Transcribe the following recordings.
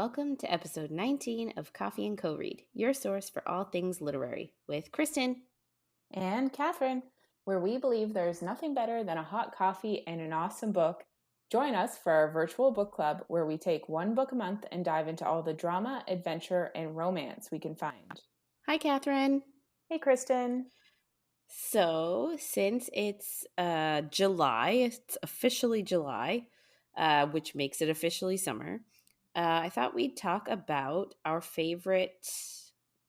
welcome to episode 19 of Coffee and Co-Read, your source for all things literary, with Kristen and Catherine, where we believe there's nothing better than a hot coffee and an awesome book. Join us for our virtual book club, where we take one book a month and dive into all the drama, adventure, and romance we can find. Hi, Catherine. Hey, Kristen. So, since it's July, it's officially July, which makes it officially summer, I thought we'd talk about our favorite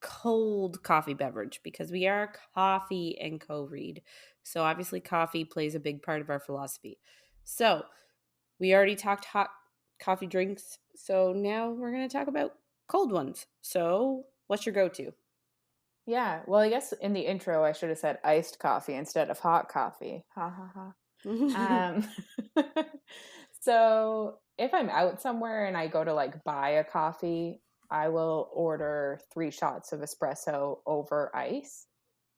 cold coffee beverage, because we are Coffee and Co-Read. So obviously coffee plays a big part of our philosophy. So we already talked hot coffee drinks, so now we're going to talk about cold ones. So what's your go-to? Yeah, well, I guess in the intro I should have said iced coffee instead of hot coffee. Ha ha ha. So if I'm out somewhere and I go to buy a coffee, I will order 3 shots of espresso over ice.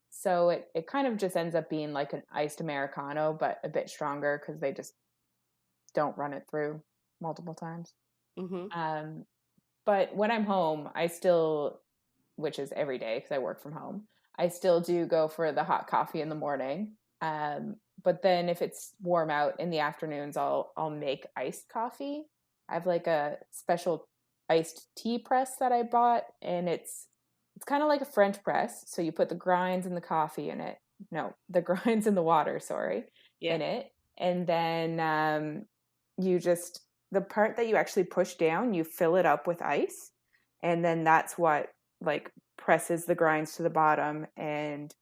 So it kind of just ends up being like an iced Americano, but a bit stronger because they just don't run it through multiple times. Mm-hmm. But when I'm home, I still, which is every day because I work from home, I still do go for the hot coffee in the morning. But then if it's warm out in the afternoons, I'll make iced coffee. I have like a special iced tea press that I bought, and it's kind of like a French press. So you put the grinds and the coffee in it. No, the grinds and the water, in it. And then the part that you actually push down, you fill it up with ice. And then that's what presses the grinds to the bottom, and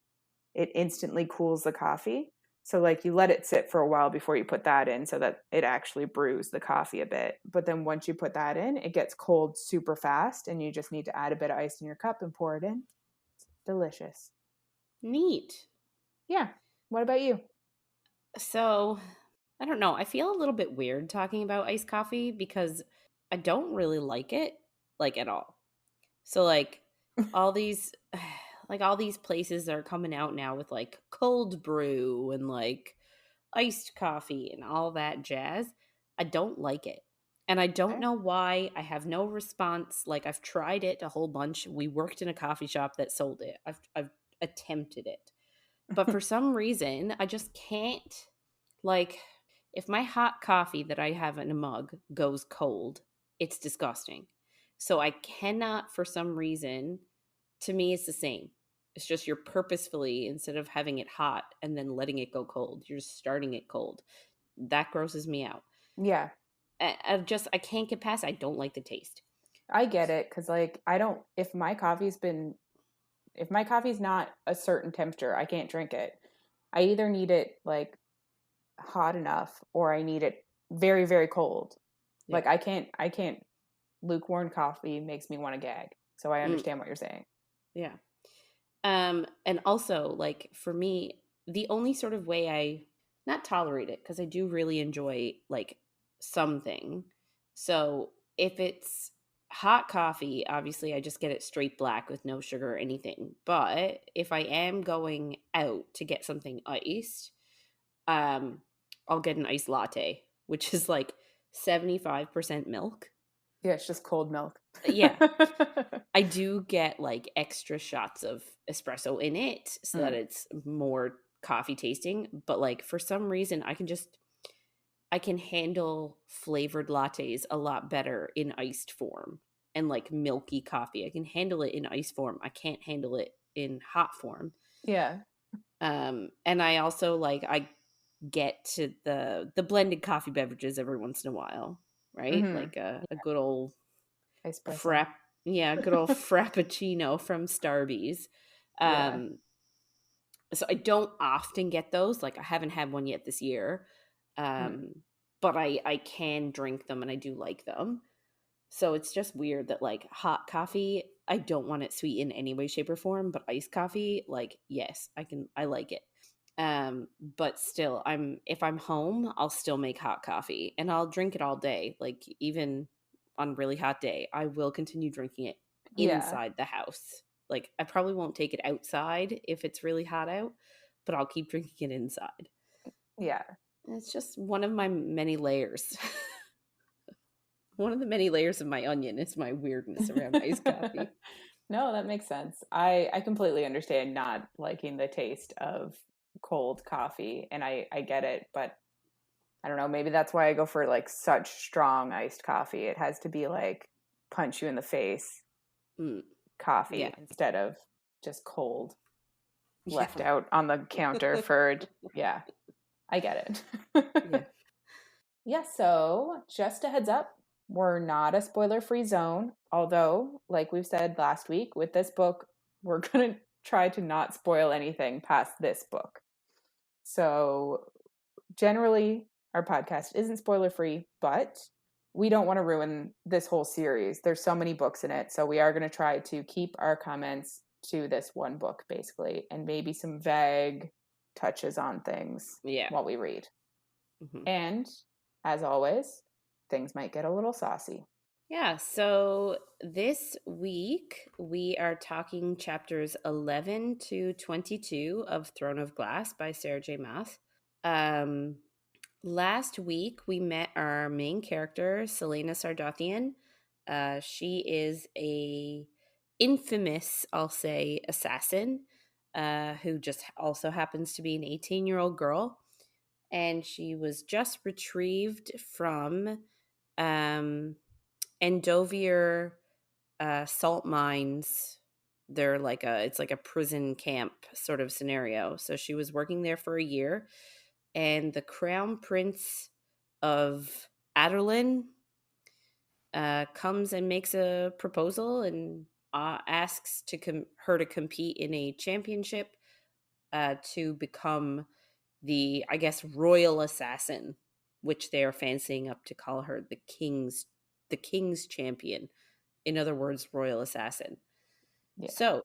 it instantly cools the coffee. So you let it sit for a while before you put that in so that it actually brews the coffee a bit. But then once you put that in, it gets cold super fast, and you just need to add a bit of ice in your cup and pour it in. It's delicious. Neat. Yeah. What about you? So, I don't know. I feel a little bit weird talking about iced coffee because I don't really like it, at all. So, all these all these places are coming out now with cold brew and iced coffee and all that jazz. I don't like it. And I don't know why. I have no response. I've tried it a whole bunch. We worked in a coffee shop that sold it. I've attempted it. But for some reason, I just can't. If my hot coffee that I have in a mug goes cold, it's disgusting. So I cannot, for some reason, to me, it's the same. It's just you're purposefully, instead of having it hot and then letting it go cold, you're just starting it cold. That grosses me out. Yeah. I can't get past it. I don't like the taste. I get it, because if my coffee's not a certain temperature, I can't drink it. I either need it hot enough, or I need it very, very cold. Yeah. I can't lukewarm coffee makes me want to gag. So I understand what you're saying. Yeah. And also, for me, the only sort of way I not tolerate it, because I do really enjoy something. So if it's hot coffee, obviously I just get it straight black with no sugar or anything. But if I am going out to get something iced, I'll get an iced latte, which is 75% milk. Yeah, it's just cold milk. Yeah. I do get extra shots of espresso in it so that it's more coffee tasting. But for some reason, I can handle flavored lattes a lot better in iced form, and milky coffee. I can handle it in iced form. I can't handle it in hot form. Yeah. And I also I get to the blended coffee beverages every once in a while, right? Mm-hmm. A good old espresso. Good old frappuccino from Starbucks. So I don't often get those. I haven't had one yet this year. But I can drink them, and I do like them. So it's just weird that hot coffee, I don't want it sweet in any way, shape, or form, but iced coffee, yes, I like it. But still, if I'm home, I'll still make hot coffee, and I'll drink it all day. Even on a really hot day, I will continue drinking it inside the house. I probably won't take it outside if it's really hot out, but I'll keep drinking it inside. Yeah. It's just one of my many layers. One of the many layers of my onion is my weirdness around iced coffee. No, that makes sense. I completely understand not liking the taste of cold coffee, and I get it, but I don't know, maybe that's why I go for like such strong iced coffee. It has to be like punch you in the face Mm, coffee yeah. instead of just cold left Yeah. out on the counter for, yeah, I get it. Yeah. Yeah, so just a heads up, we're not a spoiler free zone. Although, like we've said last week, with this book, we're going to try to not spoil anything past this book. So, generally, our podcast isn't spoiler free, but we don't want to ruin this whole series. There's so many books in it. So, we are going to try to keep our comments to this one book, basically, and maybe some vague touches on things Yeah. while we read. Mm-hmm. And as always, things might get a little saucy. Yeah, so this week we are talking chapters 11 to 22 of Throne of Glass by Sarah J. Maas. Last week we met our main character, Celaena Sardothian. She is a infamous, I'll say, assassin who just also happens to be an 18-year-old girl. And she was just retrieved from Endovier salt mines. They're like it's like a prison camp sort of scenario. So she was working there for a year, and the crown prince of Arobynn comes and makes a proposal and asks her to compete in a championship to become the, I guess, royal assassin, which they are fancying up to call her the king's champion. In other words, royal assassin. Yeah. So,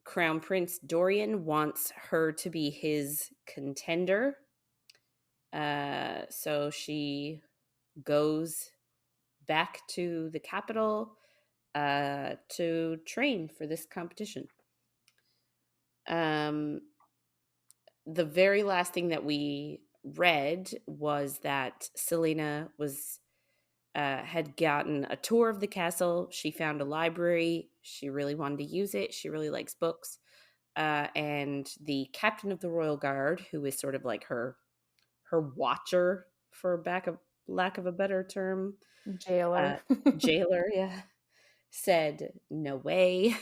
Crown Prince Dorian wants her to be his contender. So she goes back to the capital to train for this competition. The very last thing that we read was that Celaena had gotten a tour of the castle. She found a library. She really wanted to use it. She really likes books. And the captain of the royal guard, who is sort of like her watcher, for lack of a better term, Jailer. jailer, yeah, said, "No way.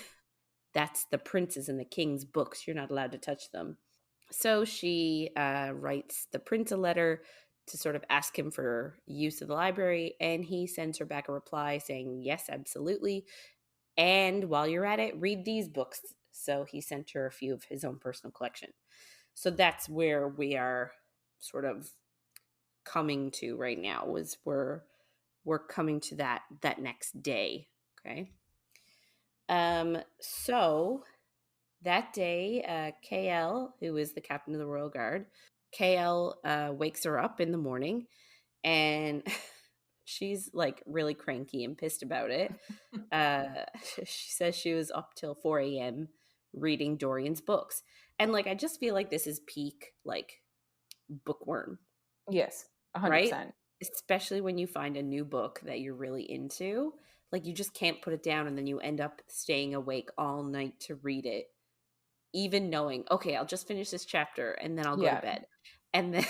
That's the prince's and the king's books. You're not allowed to touch them." So she writes the prince a letter to sort of ask him for use of the library, and he sends her back a reply saying, "Yes, absolutely. And while you're at it, read these books." So he sent her a few of his own personal collection. So that's where we are sort of coming to right now, is we're coming to that next day. Okay. So that day, KL, who is the captain of the Royal Guard, KL wakes her up in the morning, and she's like really cranky and pissed about it. She says she was up till 4 a.m. reading Dorian's books. And like, I just feel like this is peak like bookworm, Yes, right? 100%. Especially when you find a new book that you're really into. Like, you just can't put it down, and then you end up staying awake all night to read it, even knowing, okay, I'll just finish this chapter and then I'll go to Yeah. bed. And then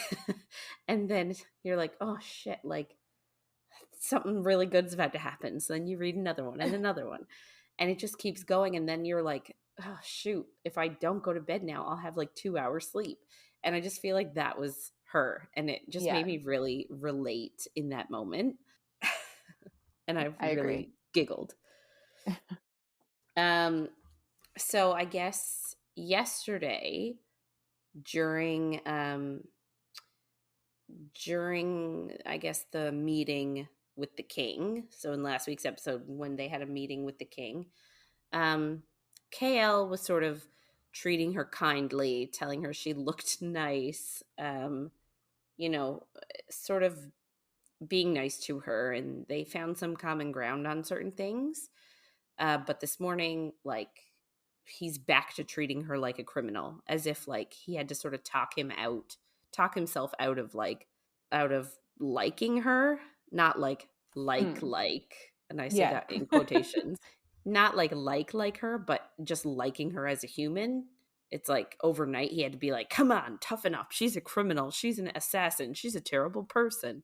and then you're like, oh shit, like something really good's about to happen. So then you read another one and another one. And it just keeps going. And then you're like, oh shoot, if I don't go to bed now, I'll have like 2 hours sleep. And I just feel like that was her. And it just Yeah, made me really relate in that moment. And I I agree. really giggled. Um, so I guess yesterday during I guess the meeting with the king, so in last week's episode when they had a meeting with the king, um KL was sort of treating her kindly, telling her she looked nice, you know, sort of being nice to her, and they found some common ground on certain things. But this morning, like, he's back to treating her like a criminal, as if like he had to sort of talk himself out of liking her, not like Mm. and I say Yeah. that in quotations, not like her, but just liking her as a human. It's like overnight he had to be like, come on, toughen up. She's a criminal. She's an assassin. She's a terrible person.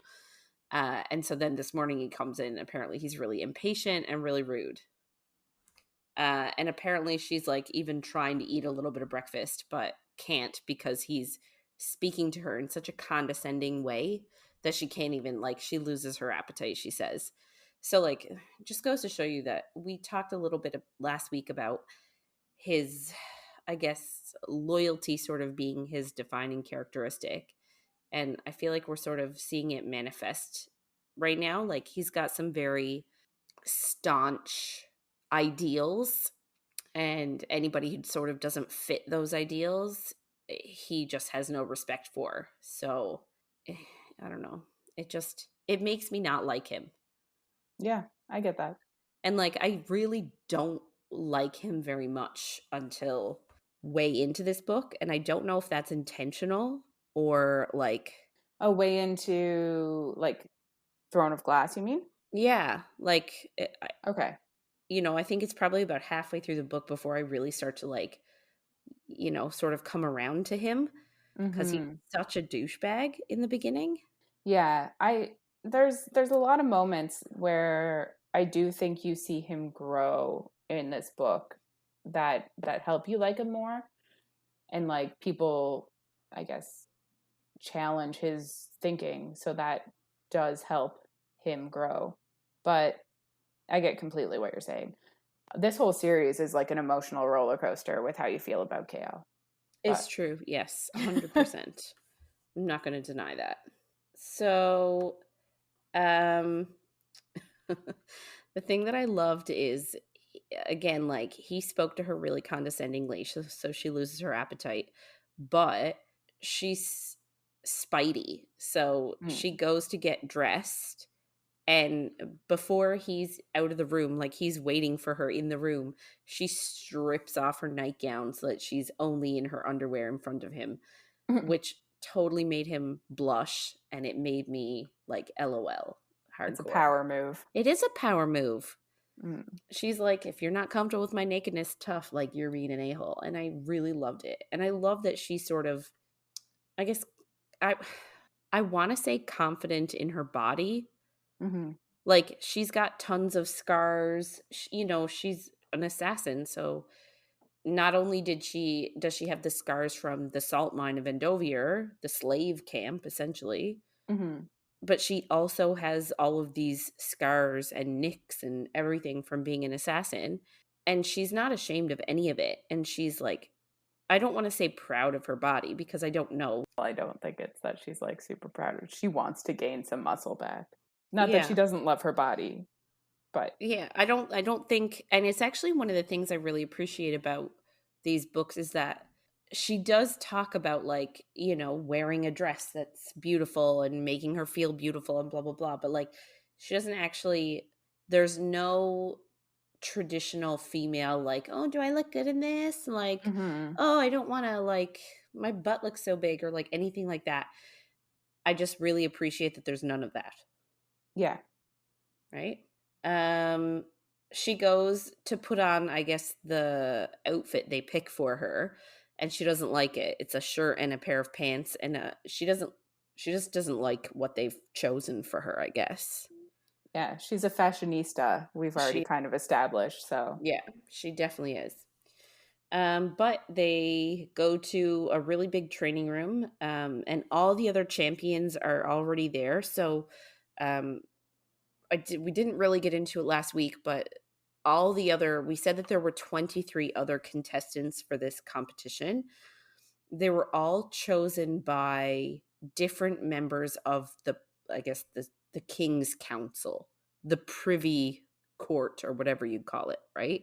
And so then this morning he comes in. Apparently he's really impatient and really rude. And apparently she's like even trying to eat a little bit of breakfast, but can't because he's speaking to her in such a condescending way that she can't even, like, she loses her appetite, she says. So, like, just goes to show you that we talked a little bit last week about his, I guess, loyalty sort of being his defining characteristic. And I feel like we're sort of seeing it manifest right now. Like, he's got some very staunch ideals, and anybody who sort of doesn't fit those ideals, he just has no respect for. So I don't know, it makes me not like him. Yeah, I get that. And like, I really don't like him very much until way into this book, and I don't know if that's intentional or like, A way into like Throne of Glass, you mean? yeah, like Okay. I think it's probably about halfway through the book before I really start to like, sort of come around to him, because he's Mhm. such a douchebag in the beginning. Yeah, I there's a lot of moments where I do think you see him grow in this book that help you like him more, and like people, I guess, challenge his thinking, so that does help him grow. But I get completely what you're saying. This whole series is like an emotional roller coaster with how you feel about Chaol. It's But true. Yes, 100%. I'm not going to deny that. So, um, the thing that I loved is, again, like, he spoke to her really condescendingly, so she loses her appetite, but she's spidey. So mm, she goes to get dressed, and before he's out of the room, like, he's waiting for her in the room, she strips off her nightgown so that she's only in her underwear in front of him, which totally made him blush, and it made me like, LOL, it's a hardcore. power move. It is a power move. Mm. She's like, if you're not comfortable with my nakedness, tough, like, you're being an a-hole. And I really loved it. And I love that she sort of, I guess, I I want to say confident in her body. Hmm. Like, she's got tons of scars. She's an assassin, so not only does she have the scars from the salt mine of Endovier, the slave camp, essentially, Hmm. but she also has all of these scars and nicks and everything from being an assassin. And she's not ashamed of any of it. And she's like, I don't want to say proud of her body because I don't know. I don't think it's that she's like super proud of it. She wants to gain some muscle back. Not that she Yeah. doesn't love her body, but Yeah. I don't think, and it's actually one of the things I really appreciate about these books is that she does talk about, like, wearing a dress that's beautiful and making her feel beautiful and blah, blah, blah. But like, she doesn't actually, there's no traditional female, like, oh, do I look good in this, like, hmm, oh, I don't want to, like, my butt looks so big, or like anything like that. I just really appreciate that there's none of that. yeah. Right. um she goes to put on, I guess, the outfit they pick for her, and she doesn't like it. It's a shirt and a pair of pants, and she just doesn't like what they've chosen for her, I guess. Yeah, she's a fashionista. We've already She kind of established, so. Yeah, she definitely is. But they go to a really big training room, and all the other champions are already there. So, um, we didn't really get into it last week, but we said that there were 23 other contestants for this competition. They were all chosen by different members of I guess, the King's Council, the Privy Court, or whatever you call it, right?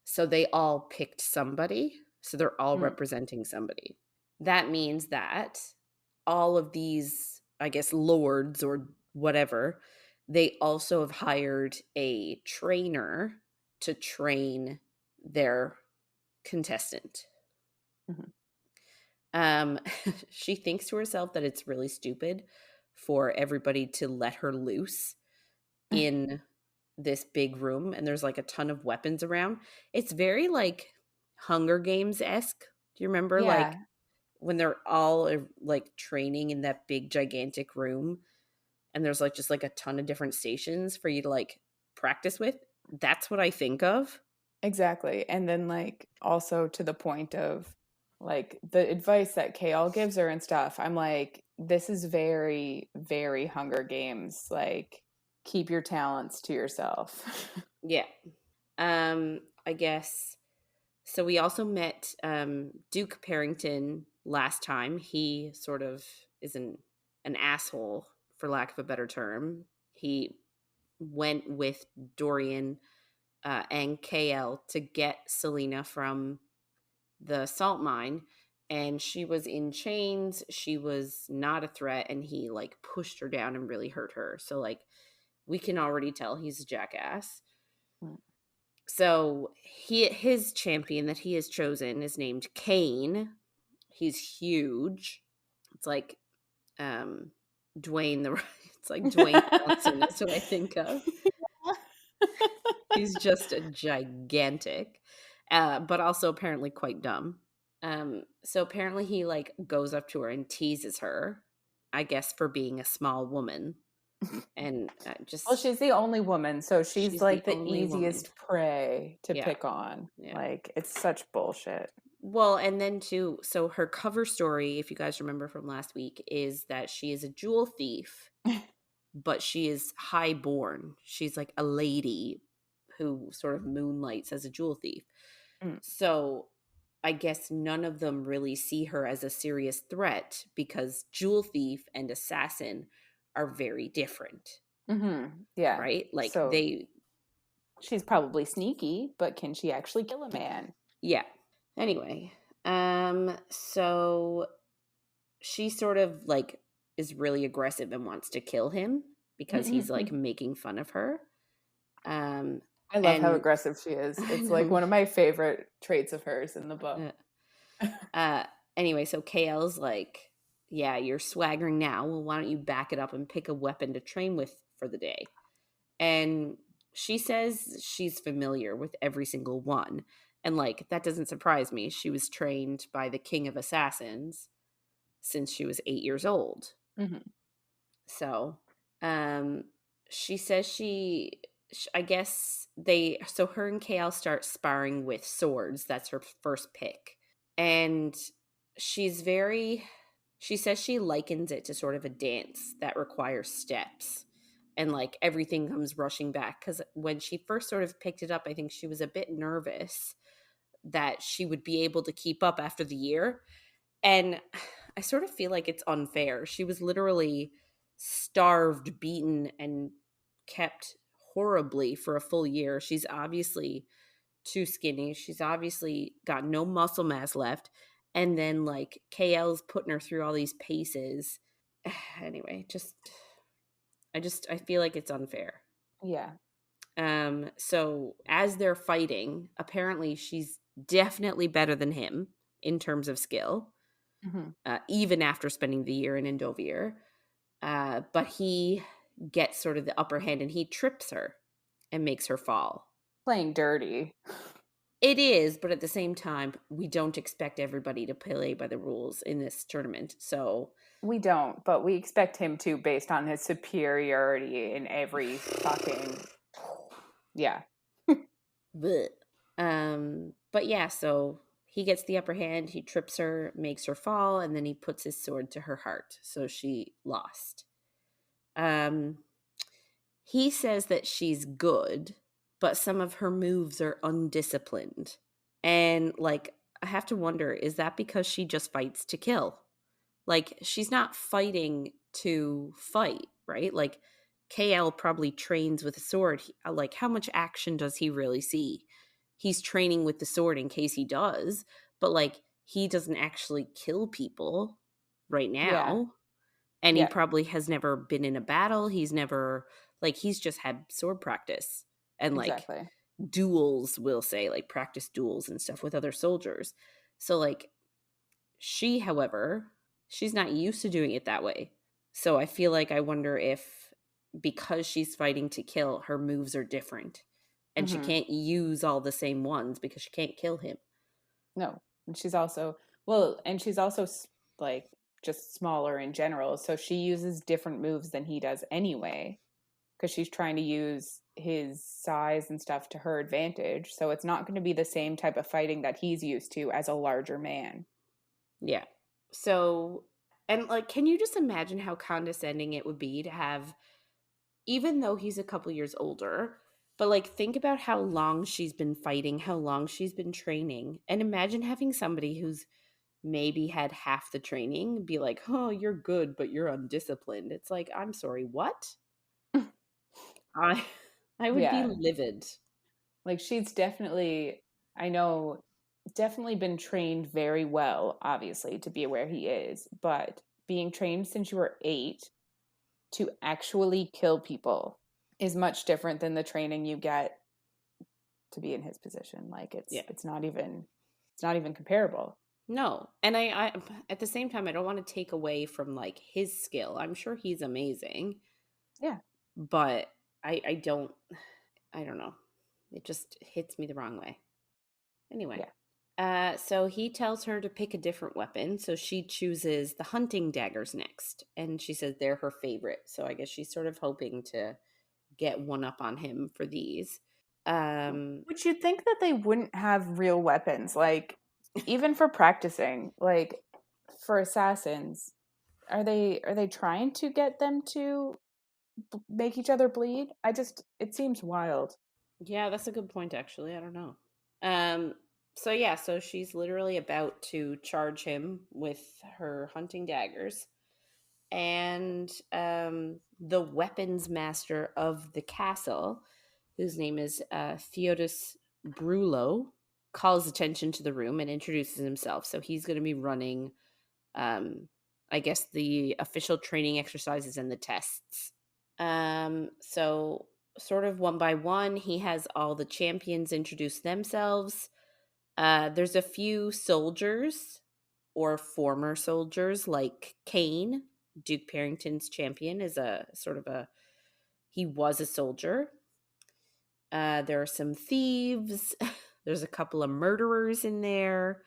So they all picked somebody. So they're all Mm, representing somebody. That means that all of these, I guess, lords or whatever, they also have hired a trainer to train their contestant. mhm. Um, she thinks to herself that it's really stupid for everybody to let her loose, in this big room, and there's like a ton of weapons around. It's very like Hunger Games-esque. Do you remember like Yeah, when they're all like training in that big gigantic room, and there's like just like a ton of different stations for you to like practice with? That's what I think of. exactly. And then like also to the point of like the advice that Kale gives her and stuff, I'm like, this is very, very Hunger Games. Like, keep your talents to yourself. Yeah. I guess so. We also met Duke Parrington last time. He sort of is an asshole, for lack of a better term. He went with Dorian and KL to get Celaena from the salt mine, and she was in chains. She was not a threat, and he like pushed her down and really hurt her. So like we can already tell he's a jackass. So his champion that he has chosen is named Kane. He's huge. It's like um Dwayne the it's like Dwayne Johnson is what I think of. He's just a gigantic, but also apparently quite dumb. So apparently he like goes up to her and teases her, I guess for being a small woman, and Well, just she's the only woman, so she's she's the like the only woman. easiest prey to Yeah, pick on. yeah. Like, it's such bullshit. Well, and then too, so her cover story, if you guys remember from last week, is that she is a jewel thief, but she is high born. She's like a lady who sort of moonlights as a jewel thief. Mm. So I guess none of them really see her as a serious threat because jewel thief and assassin are very different, Yeah. right? Like So they, she's probably sneaky, but can she actually kill a man? yeah. Anyway, so she sort of like is really aggressive and wants to kill him because he's like making fun of her. Um, I love how and aggressive she is. I It's like know. one of my favorite traits of hers in the book. Uh, anyway, so KL's like, yeah, you're swaggering now. Well, why don't you back it up and pick a weapon to train with for the day? And she says she's familiar with every single one. And like, that doesn't surprise me. She was trained by the king of assassins since she was 8 years old. Hmm. So, um, she says I guess so her and KL start sparring with swords. That's her first pick. And she's very, she says she likens it to sort of a dance that requires steps. And like everything comes rushing back. Because when she first sort of picked it up, I think she was a bit nervous that she would be able to keep up after the year. And I sort of feel like it's unfair. She was literally starved, beaten, and kept horribly for a full year. She's obviously too skinny. She's obviously got no muscle mass left. And then, like, KL's putting her through all these paces. Anyway, I feel like it's unfair. Yeah. So as they're fighting, apparently she's definitely better than him in terms of skill. Hmm. Even after spending the year in Endovir. But he gets sort of the upper hand and he trips her and makes her fall. Playing dirty. It is, but at the same time, we don't expect everybody to play by the rules in this tournament. So We don't, but we expect him to based on his superiority in every fucking. Yeah. bleh. But yeah, so he gets the upper hand, he trips her, makes her fall, and then he puts his sword to her heart. So she lost. Um, he says that she's good, but some of her moves are undisciplined. And like, I have to wonder, is that because she just fights to kill? Like, she's not fighting to fight, right? Like, KL probably trains with a sword. Like, how much action does he really see? He's training with the sword in case he does, but like, he doesn't actually kill people right Yeah. now. And he Yeah. probably has never been in a battle. He's never, like, he's just had sword practice and like Exactly. duels, we'll say, like practice duels and stuff with other soldiers. So, like, she, however, she's not used to doing it that way. So I feel like I wonder if because she's fighting to kill, her moves are different. And she Mm-hmm. can't use all the same ones because she can't kill him. No, and she's also well, and she's also like just smaller in general, so she uses different moves than he does anyway, because she's trying to use his size and stuff to her advantage. So it's not going to be the same type of fighting that he's used to as a larger man. Yeah. So, and like, can you just imagine how condescending it would be to have, even though he's a couple years older, but like, think about how long she's been fighting, how long she's been training, and imagine having somebody who's maybe had half the training be like, oh, you're good, but you're undisciplined. It's like, I'm sorry, what? I I would be Yeah, livid. like she's definitely, I know, definitely been trained very well, obviously, to be where he is, but being trained since you were 8 to actually kill people is much different than the training you get to be in his position. Like Yeah. it's not even comparable. No. And I at the same time I don't want to take away from like his skill. I'm sure he's amazing, Yeah. but I don't know. It just hits me the wrong way. Anyway. Yeah. So he tells her to pick a different weapon. So she chooses the hunting daggers next. And she says they're her favorite. So I guess she's sort of hoping to get one up on him for these. Would you think that they wouldn't have real weapons, like even for practicing, like for assassins? Are they trying to get them to make each other bleed? It seems wild. Yeah, that's a good point, actually. I don't know. Um, so yeah, so she's literally about to charge him with her hunting daggers. And the weapons master of the castle, whose name is Theodus Brulo, calls attention to the room and introduces himself. So he's going to be running, I guess, the official training exercises and the tests. So sort of one by one, he has all the champions introduce themselves. There's a few soldiers or former soldiers, like Kane, Duke Parrington's champion, is a sort of a he was a soldier. There are some thieves. There's a couple of murderers in there,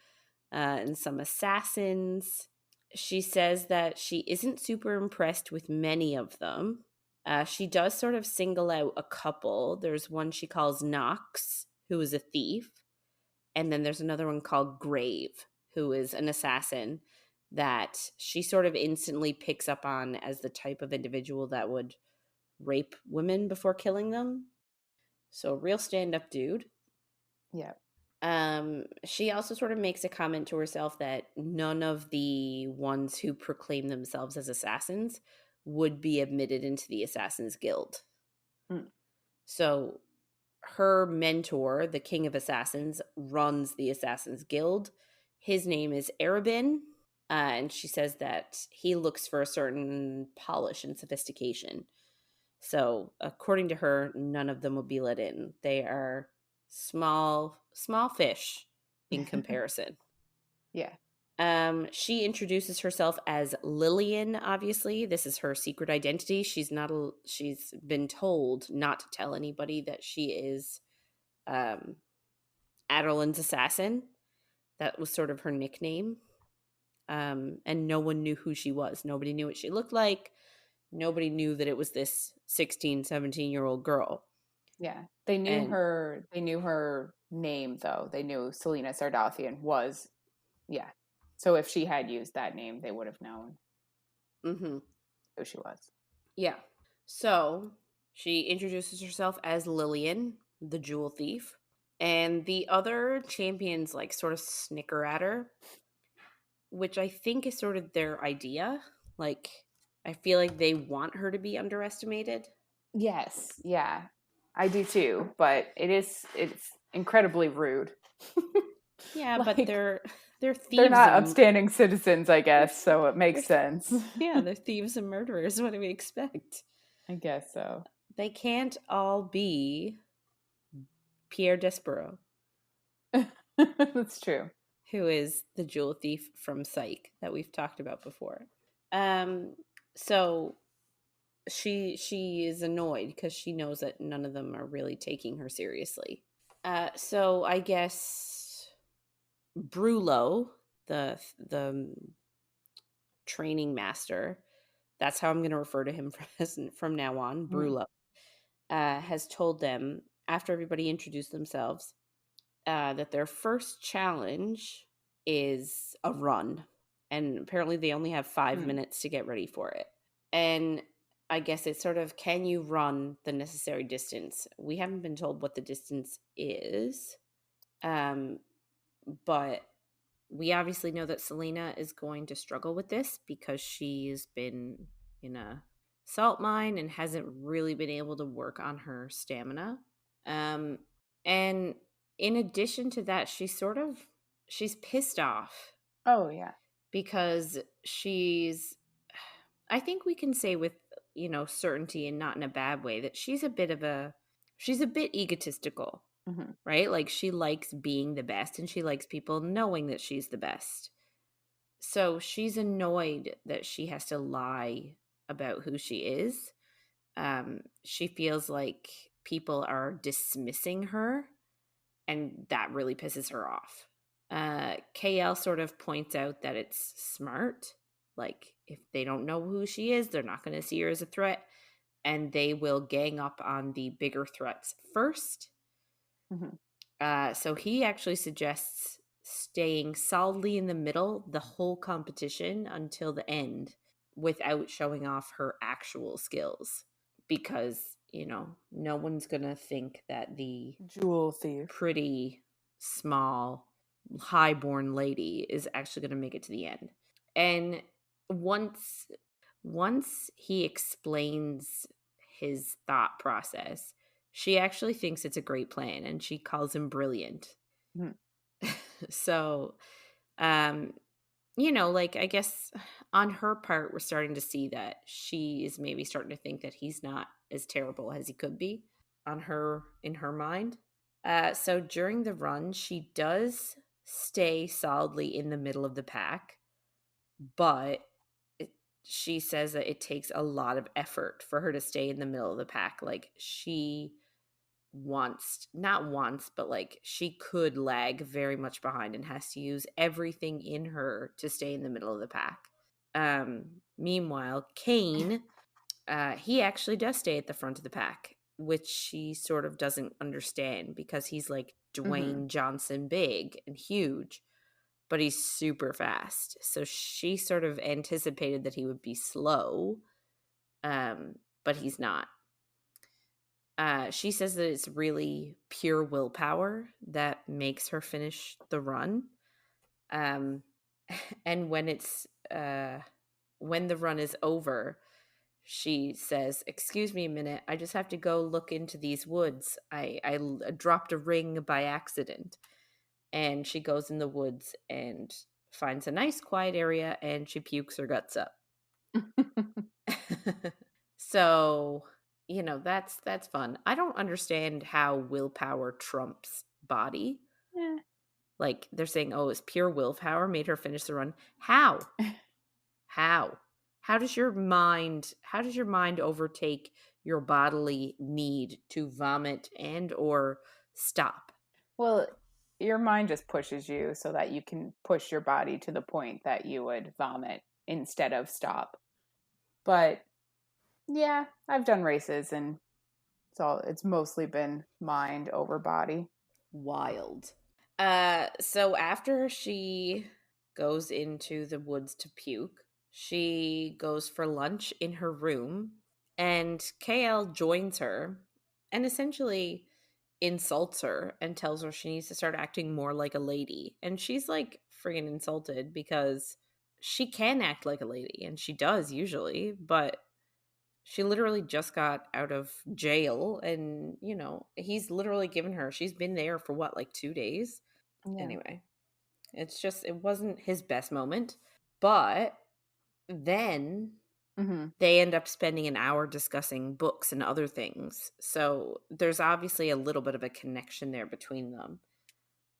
and some assassins. She says that she isn't super impressed with many of them. She does sort of single out a couple. There's one she calls Knox, who is a thief. And then there's another one called Grave, who is an assassin that she sort of instantly picks up on as the type of individual that would rape women before killing them. So, real stand up dude. Yeah. She also sort of makes a comment to herself that none of the ones who proclaim themselves as assassins would be admitted into the Assassin's Guild. Mm. So her mentor, the King of Assassins, runs the Assassin's Guild. His name is Arobynn, and she says that he looks for a certain polish and sophistication. So, according to her, none of them will be let in. They are small fish in comparison. Yeah. She introduces herself as Lillian. Obviously, this is her secret identity. She's been told not to tell anybody that she is Adelaide's assassin. That was sort of her nickname. And no one knew who she was. Nobody knew what she looked like. Nobody knew that it was this 16, 17-year-old girl. Yeah. And They knew her name though. They knew Celaena Sardathian was, yeah. So if she had used that name, they would have known mm-hmm. who she was. Yeah. So she introduces herself as Lillian, the jewel thief. And the other champions like sort of snicker at her, which I think is sort of their idea. Like, I feel like they want her to be underestimated. Yes, yeah. I do too, but it's incredibly rude. Yeah, but Like they're they're thieves not and upstanding citizens, I guess, so it makes they're sense. yeah, they're thieves and murderers. What do we expect? I guess so. They can't all be Pierre Despereaux, That's true. who is the jewel thief from Psych that we've talked about before. Um, so she is annoyed because she knows that none of them are really taking her seriously. So I guess Brulo, the training master, that's how I'm going to refer to him from now on, Mm. Brulo, has told them after everybody introduced themselves that their first challenge is a run. And apparently they only have 5 minutes to get ready for it. And I guess it's sort of, can you run the necessary distance? We haven't been told what the distance is. But we obviously know that Celaena is going to struggle with this because she's been in a salt mine and hasn't really been able to work on her stamina. Um, and in addition to that, she's pissed off Oh yeah. because I think we can say with, certainty and not in a bad way that she's a bit egotistical, Hmm. right? Like she likes being the best and she likes people knowing that she's the best. So she's annoyed that she has to lie about who she is. She feels like people are dismissing her, and that really pisses her off. KL sort of points out that it's smart. Like, if they don't know who she is, they're not going to see her as a threat, and they will gang up on the bigger threats first. Hmm. So he actually suggests staying solidly in the middle the whole competition until the end without showing off her actual skills. Because, no one's going to think that the Jewel thief. pretty, small, highborn lady is actually going to make it to the end. And once he explains his thought process, she actually thinks it's a great plan and she calls him brilliant. Mm. So, um, like, I guess on her part, we're starting to see that she is maybe starting to think that he's not as terrible as he could be in her mind. So during the run, she does stay solidly in the middle of the pack, but it, she says that it takes a lot of effort for her to stay in the middle of the pack. Like she not wants, but like she could lag very much behind and has to use everything in her to stay in the middle of the pack. Meanwhile, Kane, he actually does stay at the front of the pack, which she sort of doesn't understand because he's like Hmm. Dwayne Johnson big and huge, but he's super fast. So she sort of anticipated that he would be slow, but he's not. She says that it's really pure willpower that makes her finish the run. Um, and when the run is over, she says, "Excuse me a minute. I just have to go look into these woods. I dropped a ring by accident." And she goes in the woods and finds a nice quiet area and she pukes her guts up. So, that's fun. I don't understand how willpower trumps body. Yeah. Like they're saying, "Oh, it's pure willpower made her finish the run." How? How? How does your mind overtake your bodily need to vomit and or stop? Well, your mind just pushes you so that you can push your body to the point that you would vomit instead of stop. But yeah, I've done races and it's mostly been mind over body. Wild. So after she goes into the woods to puke, she goes for lunch in her room, and KL joins her and essentially insults her and tells her she needs to start acting more like a lady. And she's like friggin' insulted because she can act like a lady, and she does usually, but she literally just got out of jail and, he's literally given her, she's been there for what, like 2 days? Yeah. Anyway, it wasn't his best moment. But then Hmm. they end up spending an hour discussing books and other things. So there's obviously a little bit of a connection there between them.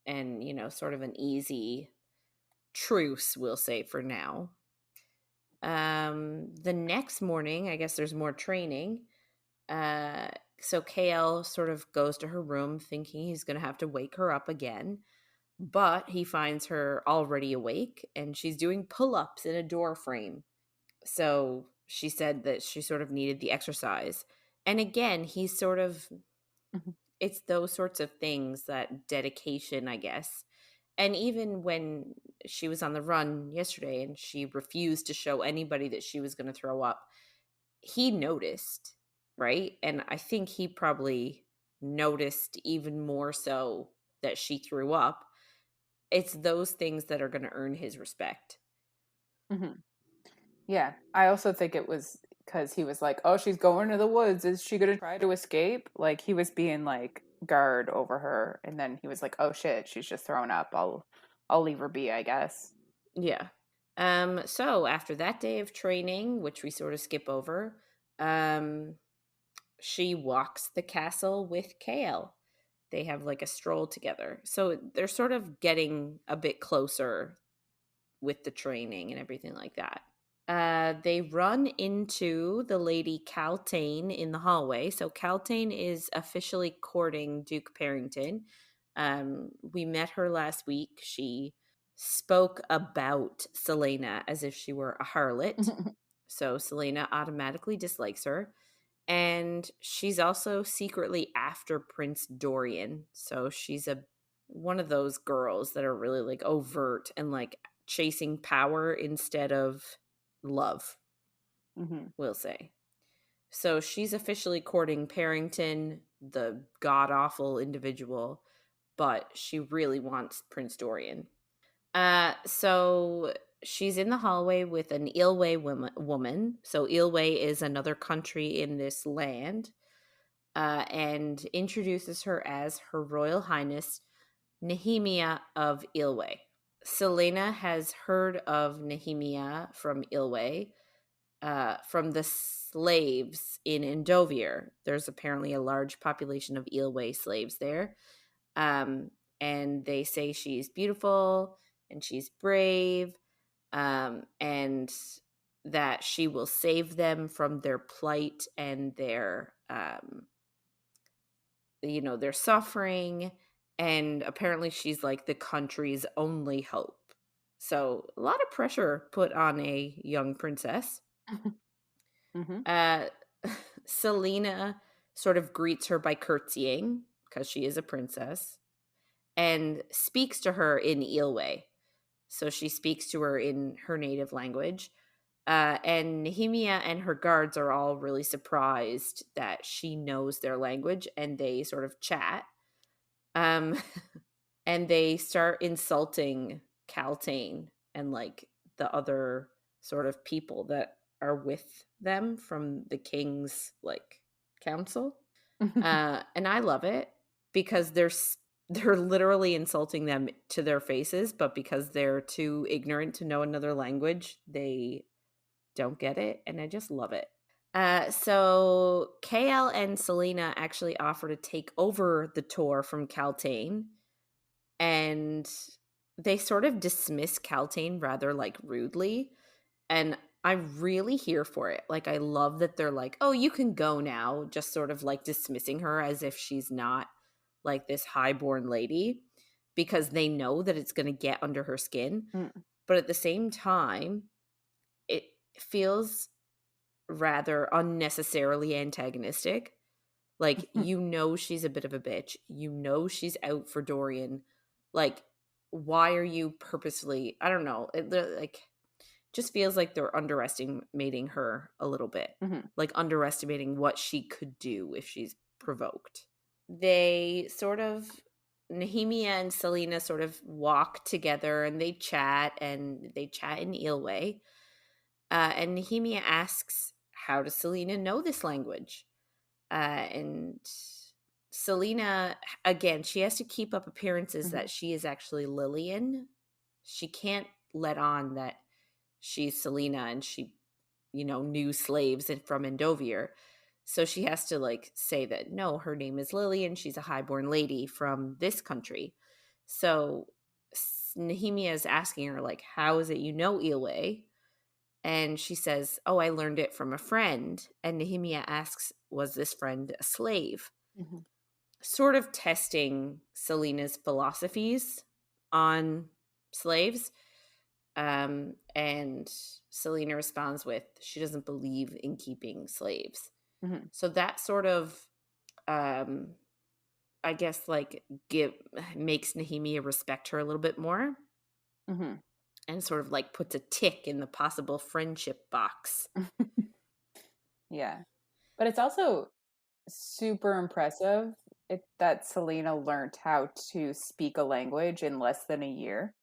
And, sort of an easy truce, we'll say for now. The next morning, I guess there's more training. Uh, so KL sort of goes to her room thinking he's going to have to wake her up again, but he finds her already awake and she's doing pull ups in a door frame. So she said that she sort of needed the exercise. And again, he's sort of, Mhm. it's those sorts of things, that dedication, I guess. And even when she was on the run yesterday and she refused to show anybody that she was going to throw up, he noticed, right? And I think he probably noticed even more so that she threw up. It's those things that are going to earn his respect. Mhm. Yeah, I also think it was because he was like, "Oh, she's going to the woods. Is she gonna try to escape?" Like he was being like guard over her, and then he was like, "Oh shit, she's just thrown up. I'll leave her be, I guess." Yeah. So after that day of training, which we sort of skip over, um, she walks the castle with Kale. They have like a stroll together. So they're sort of getting a bit closer with the training and everything like that. They run into the lady Caltaine in the hallway. So Caltaine is officially courting Duke Parrington. We met her last week. She spoke about Celaena as if she were a harlot. So Celaena automatically dislikes her. And she's also secretly after Prince Dorian. So she's a one of those girls that are really like overt and like chasing power instead of love, Hmm. we'll say. So she's officially courting Parrington, the god awful individual, but she really wants Prince Dorian. So she's in the hallway with an Ilwe woman. So Ilwe is another country in this land, and introduces her as Her Royal Highness Nehemia of Ilwe. Celaena has heard of Nehemia from Ilwe, from the slaves in Endovir. There's apparently a large population of Ilwe slaves there. Um, and they say she's beautiful and she's brave, and that she will save them from their plight and their suffering. And apparently she's like the country's only hope. So a lot of pressure put on a young princess. Hmm. uh Celaena sort of greets her by curtsying because she is a princess, and speaks to her in Ilwe. So she speaks to her in her native language. And Nehemia and her guards are all really surprised that she knows their language, and they sort of chat. Um, and they start insulting Caltaine and like the other sort of people that are with them from the king's like council. And I love it because they're literally insulting them to their faces, but because they're too ignorant to know another language, they don't get it, and I just love it. So KL and Celaena actually offer to take over the tour from Caltaine, and they sort of dismiss Caltaine rather like rudely, and I'm really here for it. Like I love that they're like, "Oh, you can go now," just sort of like dismissing her as if she's not like this highborn lady, because they know that it's going to get under her skin. Mm. But at the same time, it feels rather unnecessarily antagonistic. Like, she's a bit of a bitch. She's out for Dorian. Like, why are you purposely? I don't know. Like, just feels like they're underestimating her a little bit. Hmm. Like, underestimating what she could do if she's provoked. They sort of, Nehemia and Celaena sort of walk together and they chat, and they chat in Ilwe. And Nehemia asks, how does Celaena know this language? And Celaena, again, she has to keep up appearances Hmm. that she is actually Lillian. She can't let on that she's Celaena and she, knew slaves from Endovir. So she has to like say that no, her name is Lillian. She's a highborn lady from this country. So Nehemia is asking her like, how is it you know Ilwe? And she says, "Oh, I learned it from a friend." And Nehemia asks, "Was this friend a slave?" Mhm. Sort of testing Celaena's philosophies on slaves. And Celaena responds with, she doesn't believe in keeping slaves. Mhm. So that sort of, um, I guess, like, give makes Nehemia respect her a little bit more, Mhm. and sort of like puts a tick in the possible friendship box. Yeah. But it's also super impressive that Selena learned how to speak a language in less than a year.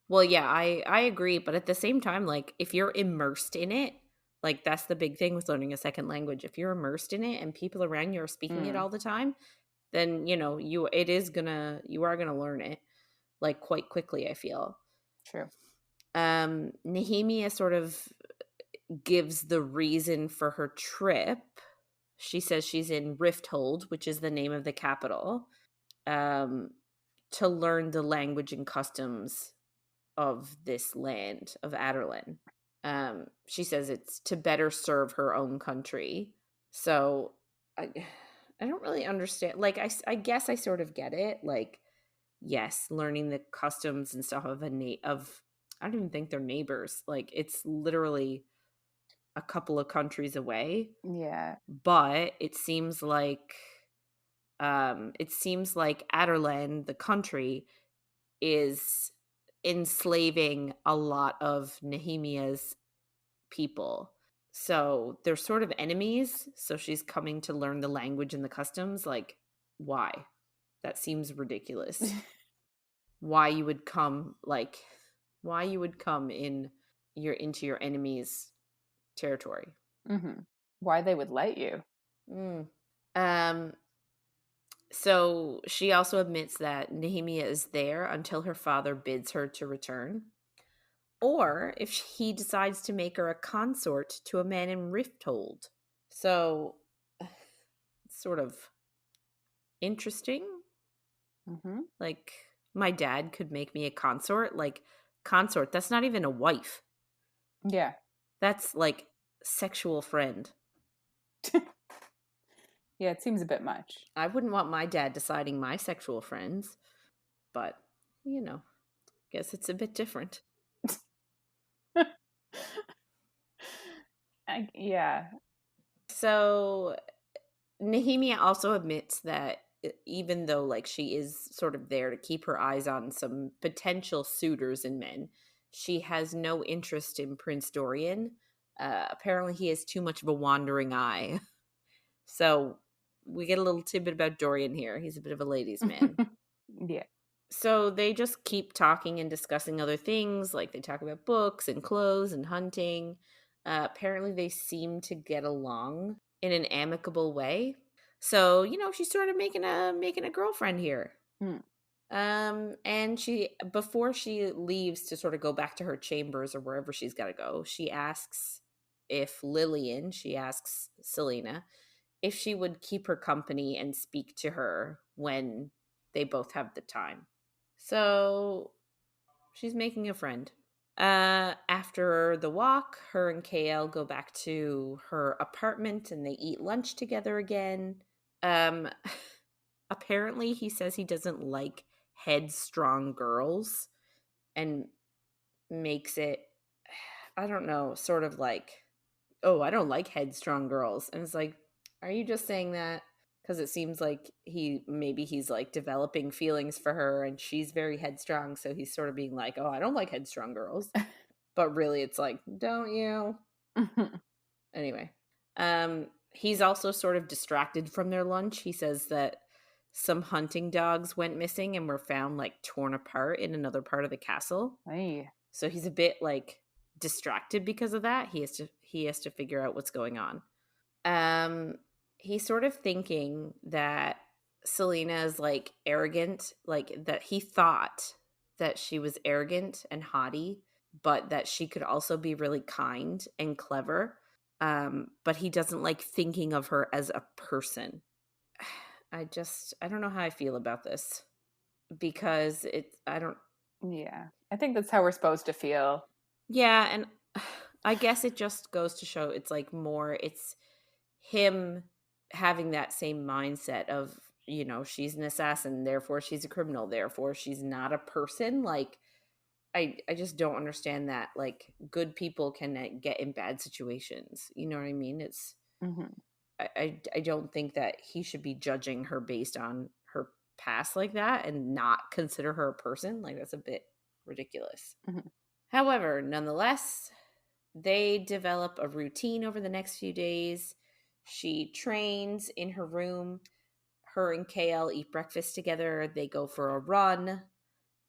Well, yeah, I agree, but at the same time, like, if you're immersed in it, like, that's the big thing with learning a second language. If you're immersed in it and people around you are speaking it Mm, all the time, then, you are gonna learn it, like, quite quickly, I feel. true. Nehemia sort of gives the reason for her trip. She says she's in Rifthold, which is the name of the capital, um, to learn the language and customs of this land of Aderlin. She says it's to better serve her own country. So I, I don't really understand. Like, I guess I sort of get it. Like, yes, learning the customs and stuff of I don't even think they're neighbors. Like, it's literally a couple of countries away. Yeah. But it seems like Aderlan, the country, is enslaving a lot of Nehemia's people. So they're sort of enemies. So she's coming to learn the language and the customs. Like, why? That seems ridiculous. Why you would come, like, why you would come into your enemy's territory. Hmm. Why they would let you. Mm. Um, so she also admits that Nehemia is there until her father bids her to return, or if he decides to make her a consort to a man in Rifthold. So, it's sort of interesting. Hmm. Like, my dad could make me a consort. Like, consort, that's not even a wife. Yeah. That's like sexual friend. Yeah, it seems a bit much. I wouldn't want my dad deciding my sexual friends, but, guess it's a bit different. Yeah. So Nehemia also admits that even though, like, she is sort of there to keep her eyes on some potential suitors and men, she has no interest in Prince Dorian. Apparently, he has too much of a wandering eye. So we get a little tidbit about Dorian here. He's a bit of a ladies' man. Yeah. So they just keep talking and discussing other things, like they talk about books and clothes and hunting. Apparently, they seem to get along in an amicable way. So she's sort of making a girlfriend here. Mm. And she before she leaves to sort of go back to her chambers or wherever she's got to go, she asks Celaena if she would keep her company and speak to her when they both have the time. So she's making a friend. After the walk, her and KL go back to her apartment and they eat lunch together again. Um, Apparently, he says he doesn't like headstrong girls and makes it, I don't know, sort of like, oh, I don't like headstrong girls. And it's like, are you just saying that because it seems like he's like developing feelings for her and she's very headstrong, so he's sort of being like, oh, I don't like headstrong girls, but really it's like, don't you? Anyway, he's also sort of distracted from their lunch. He says that some hunting dogs went missing and were found, like, torn apart in another part of the castle. Hey. So he's a bit, like, distracted because of that. He has to figure out what's going on. Um, he's sort of thinking that Celaena is, like, arrogant, like, that he thought that she was arrogant and haughty, but that she could also be really kind and clever. But he doesn't like thinking of her as a person. I don't know how I feel about this because I don't, Yeah. I think that's how we're supposed to feel. yeah. And I guess it just goes to show it's like more it's him having that same mindset of, she's an assassin, therefore she's a criminal, therefore she's not a person. Like I just don't understand that. Like good people can get in bad situations. You know what I mean? It's Mhm. I don't think that he should be judging her based on her past like that and not consider her a person. Like that's a bit ridiculous. Mhm. However, nonetheless, they develop a routine over the next few days. She trains in her room. Her and KL eat breakfast together. They go for a run.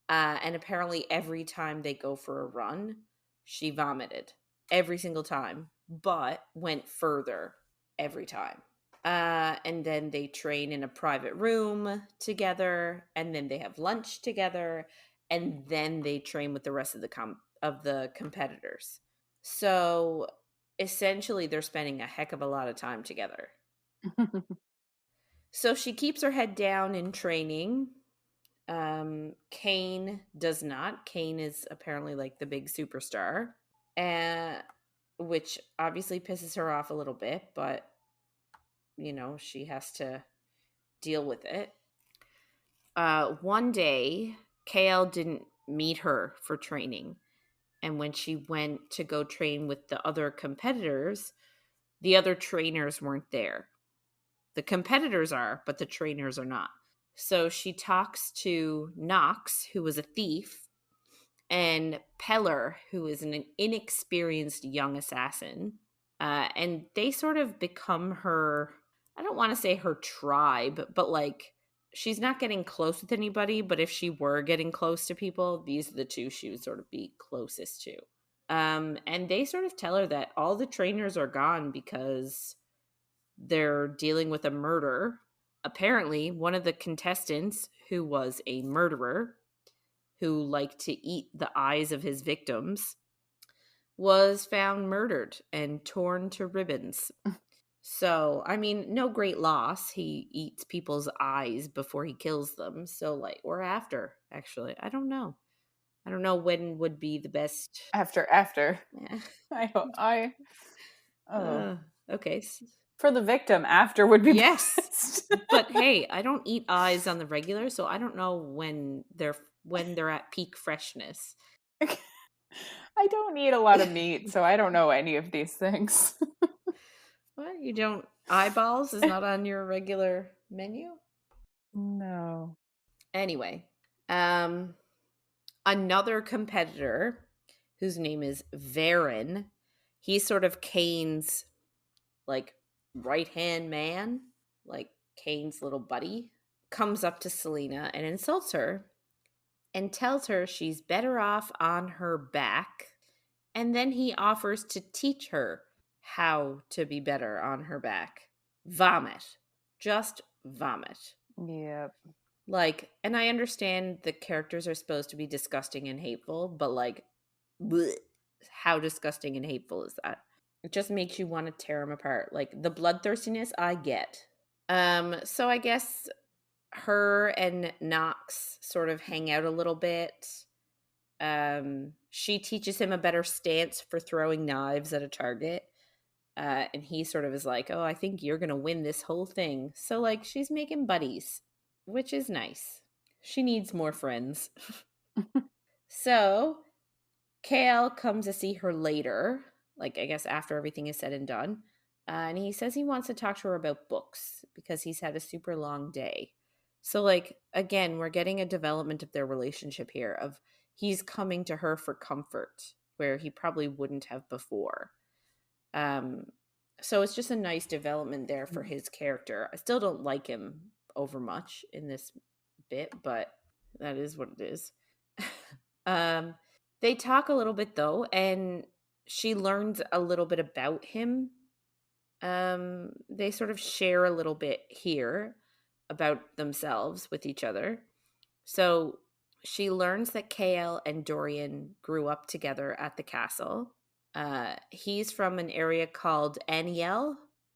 And apparently, every time they go for a run, she vomited every single time, but went further every time. And then they train in a private room together, and then they have lunch together, and then they train with the rest of the competitors. So essentially, they're spending a heck of a lot of time together. So she keeps her head down in training. Kane does not. Kane is apparently like the big superstar, uh, which obviously pisses her off a little bit, but she has to deal with it. One day, KL didn't meet her for training, and when she went to go train with the other competitors, the other trainers weren't there. The competitors are, but the trainers are not. So she talks to Knox, who was a thief, and Peller, who is an inexperienced young assassin. And they sort of become her, I don't want to say her tribe, but like she's not getting close with anybody. But if she were getting close to people, these are the two she would sort of be closest to. And they sort of tell her that all the trainers are gone because they're dealing with a murder. Apparently, one of the contestants, who was a murderer, who liked to eat the eyes of his victims, was found murdered and torn to ribbons. So, I mean, no great loss. He eats people's eyes before he kills them. So, like, or after, actually. I don't know. I don't know when would be the best. After. Yeah. I oh. Okay. For the victim, after would be Yes. best. But hey, I don't eat eyes on the regular, so I don't know when they're at peak freshness. I don't eat a lot of meat, so I don't know any of these things. What? You don't eyeballs is not on your regular menu? No. Anyway, another competitor whose name is Varen, he's sort of Kane's like right-hand man, like Kane's little buddy, comes up to Celaena and insults her and tells her she's better off on her back. And then he offers to teach her how to be better on her back. Vomit. Just vomit. Yep. Like, and I understand the characters are supposed to be disgusting and hateful, but like, bleh, how disgusting and hateful is that? It just makes you want to tear them apart. Like the bloodthirstiness, I get. So I guess her and Knox sort of hang out a little bit. She teaches him a better stance for throwing knives at a target. And he sort of is like, oh, I think you're going to win this whole thing. So, like, she's making buddies, which is nice. She needs more friends. So, Kale comes to see her later, like, I guess after everything is said and done. And he says he wants to talk to her about books because he's had a super long day. So, like, again, we're getting a development of their relationship here of he's coming to her for comfort where he probably wouldn't have before. So it's just a nice development there for his character. I still don't like him over much in this bit, but that is what it is. um, they talk a little bit though, and she learns a little bit about him. They sort of share a little bit here about themselves with each other. So she learns that Chaol and Dorian grew up together at the castle. He's from an area called Aniel.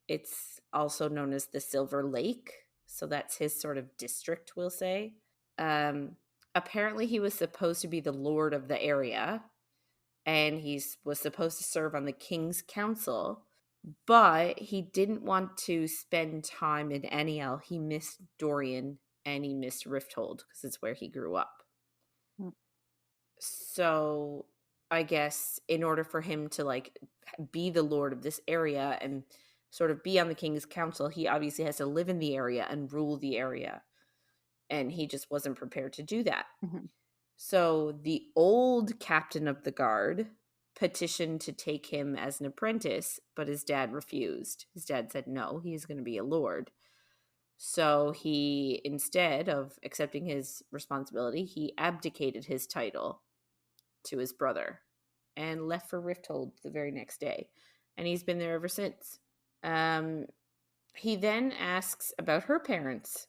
It's also known as the Silver Lake. So that's his sort of district, we'll say. Apparently, he was supposed to be the lord of the area. and was supposed to serve on the king's council, but he didn't want to spend time in Aniel. He missed Dorian and he missed Rifthold because it's where he grew up. Mm. So I guess in order for him to like be the lord of this area and sort of be on the king's council, he obviously has to live in the area and rule the area. And he just wasn't prepared to do that. Mm-hmm. So the old captain of the guard petitioned to take him as an apprentice, but his dad refused. His dad said no, he's going to be a lord. So he, instead of accepting his responsibility, he abdicated his title to his brother and left for Rifthold the very next day. And he's been there ever since. He then asks about her parents.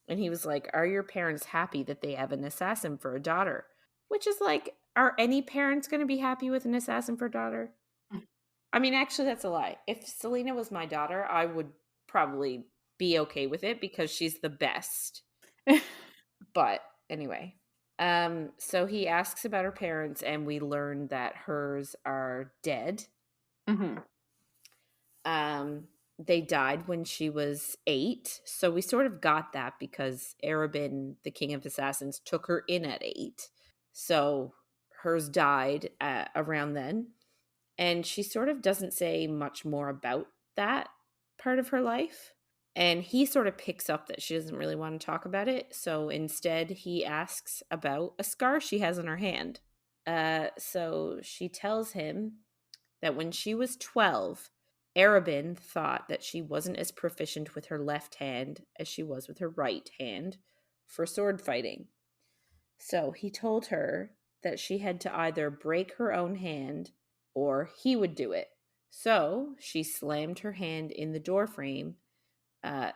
And he was like, are your parents happy that they have an assassin for a daughter? Which is like, are any parents going to be happy with an assassin for a daughter? I mean, actually, that's a lie. If Celaena was my daughter, I would probably be okay with it because she's the best. But anyway, so he asks about her parents, and we learn that hers are dead. Mm-hmm. They died when she was 8, so we sort of got that because Arobynn, the king of assassins, took her in at 8. So hers died around then, and she sort of doesn't say much more about that part of her life. And he sort of picks up that she doesn't really want to talk about it, so instead he asks about a scar she has on her hand. So she tells him that when she was 12, Arobynn thought that she wasn't as proficient with her left hand as she was with her right hand for sword fighting. So he told her that she had to either break her own hand or he would do it. So she slammed her hand in the doorframe,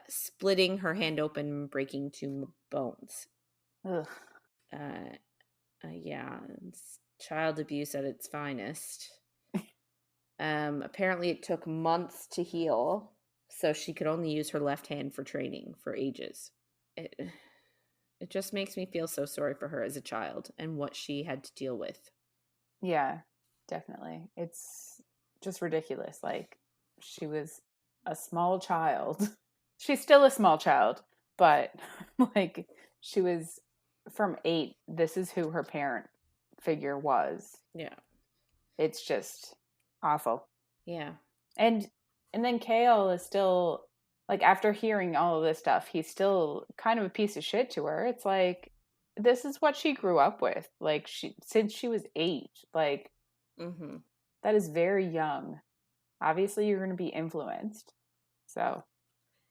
splitting her hand open and breaking 2 bones. Ugh. Yeah, it's child abuse at its finest. Apparently it took months to heal, so she could only use her left hand for training for ages. It just makes me feel so sorry for her as a child and what she had to deal with. Yeah, definitely. It's just ridiculous. Like, she was a small child. She's still a small child, but like, she was from 8. This is who her parent figure was. Yeah. It's just awful. Yeah. And then Chaol is still, like, after hearing all of this stuff, he's still kind of a piece of shit to her. It's like, this is what she grew up with. Like, since she was 8. Like, Mm-hmm. that is very young. Obviously, you're going to be influenced. So,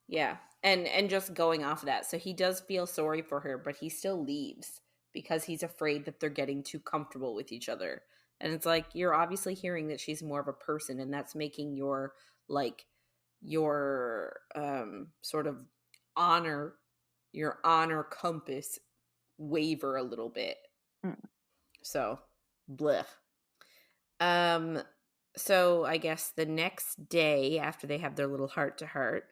Yeah. And just going off of that, so he does feel sorry for her, but he still leaves because he's afraid that they're getting too comfortable with each other. And it's like, you're obviously hearing that she's more of a person, and that's making your like your sort of honor your honor compass waver a little bit. mm. So bleh. um so I guess the next day after they have their little heart to heart,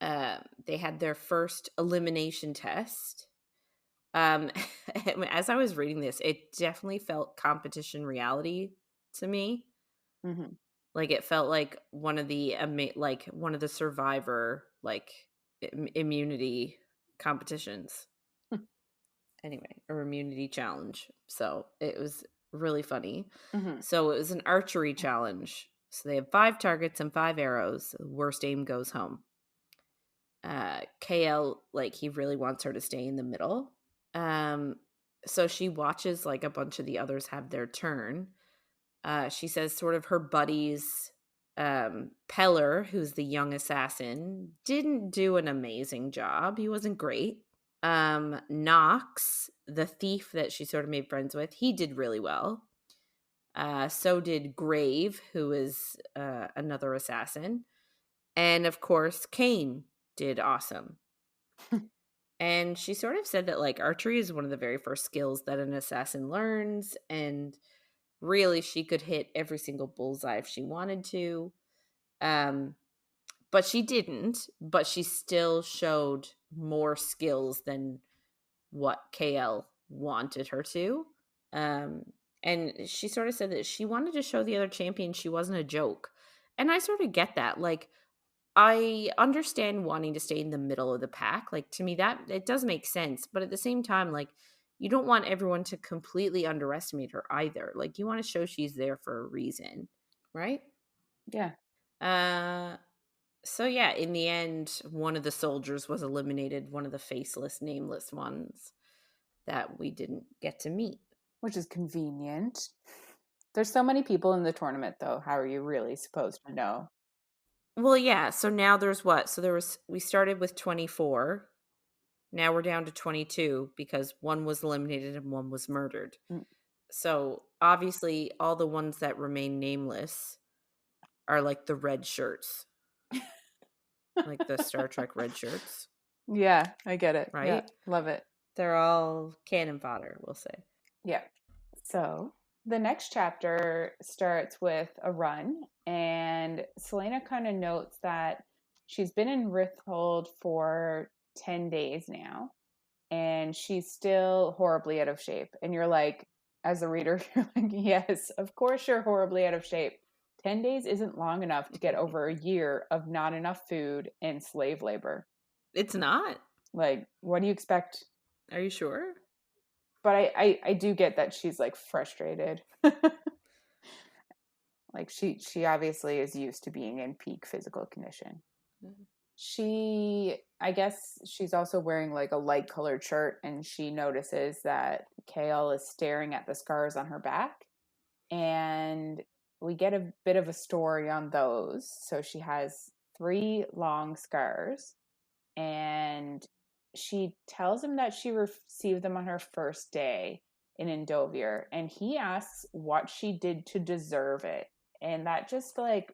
they had their first elimination test. um as I was reading this, it definitely felt competition reality to me. Mm-hmm. Like it felt like one of the like one of the survivor like immunity competitions. Anyway, or immunity challenge. So it was really funny. Mm-hmm. So it was an archery challenge. So they have 5 targets and 5 arrows. The worst aim goes home. KL, like, he really wants her to stay in the middle. So she watches like a bunch of the others have their turn. She says sort of her buddies, Peller, who's the young assassin, didn't do an amazing job. He wasn't great. Knox, the thief that she sort of made friends with, he did really well. So did Grave, who is another assassin. And of course, Kane did awesome. And she sort of said that like archery is one of the very first skills that an assassin learns, and really she could hit every single bullseye if she wanted to. But she didn't, but she still showed more skills than what KL wanted her to. And she sort of said that she wanted to show the other champions she wasn't a joke. And I sort of get that. Like, I understand wanting to stay in the middle of the pack. Like, to me, that it does make sense. But at the same time, like, you don't want everyone to completely underestimate her either. Like, you want to show she's there for a reason, right? Yeah. So yeah, in the end, one of the soldiers was eliminated, one of the faceless, nameless ones that we didn't get to meet. Which is convenient. There's so many people in the tournament, though. How are you really supposed to know? Well, yeah. So now there's what? So we started with 24. Now we're down to 22 because one was eliminated and one was murdered. Mm. So obviously, all the ones that remain nameless are like the red shirts, like the Star Trek red shirts, Yeah, I get it. right? Yeah, love it. They're all cannon fodder, we'll say. Yeah. So the next chapter starts with a run, and Celaena kind of notes that she's been in Rithold for 10 days now, and she's still horribly out of shape. And you're like, as a reader, you're like, yes, of course you're horribly out of shape. 10 days isn't long enough to get over a year of not enough food and slave labor. It's not. Like, what do you expect? Are you sure? But I do get that she's like frustrated. Like she obviously is used to being in peak physical condition. I guess she's also wearing like a light colored shirt, and she notices that Chaol is staring at the scars on her back. And we get a bit of a story on those. So she has 3 long scars, and she tells him that she received them on her first day in Endovir, and he asks what she did to deserve it. And that just like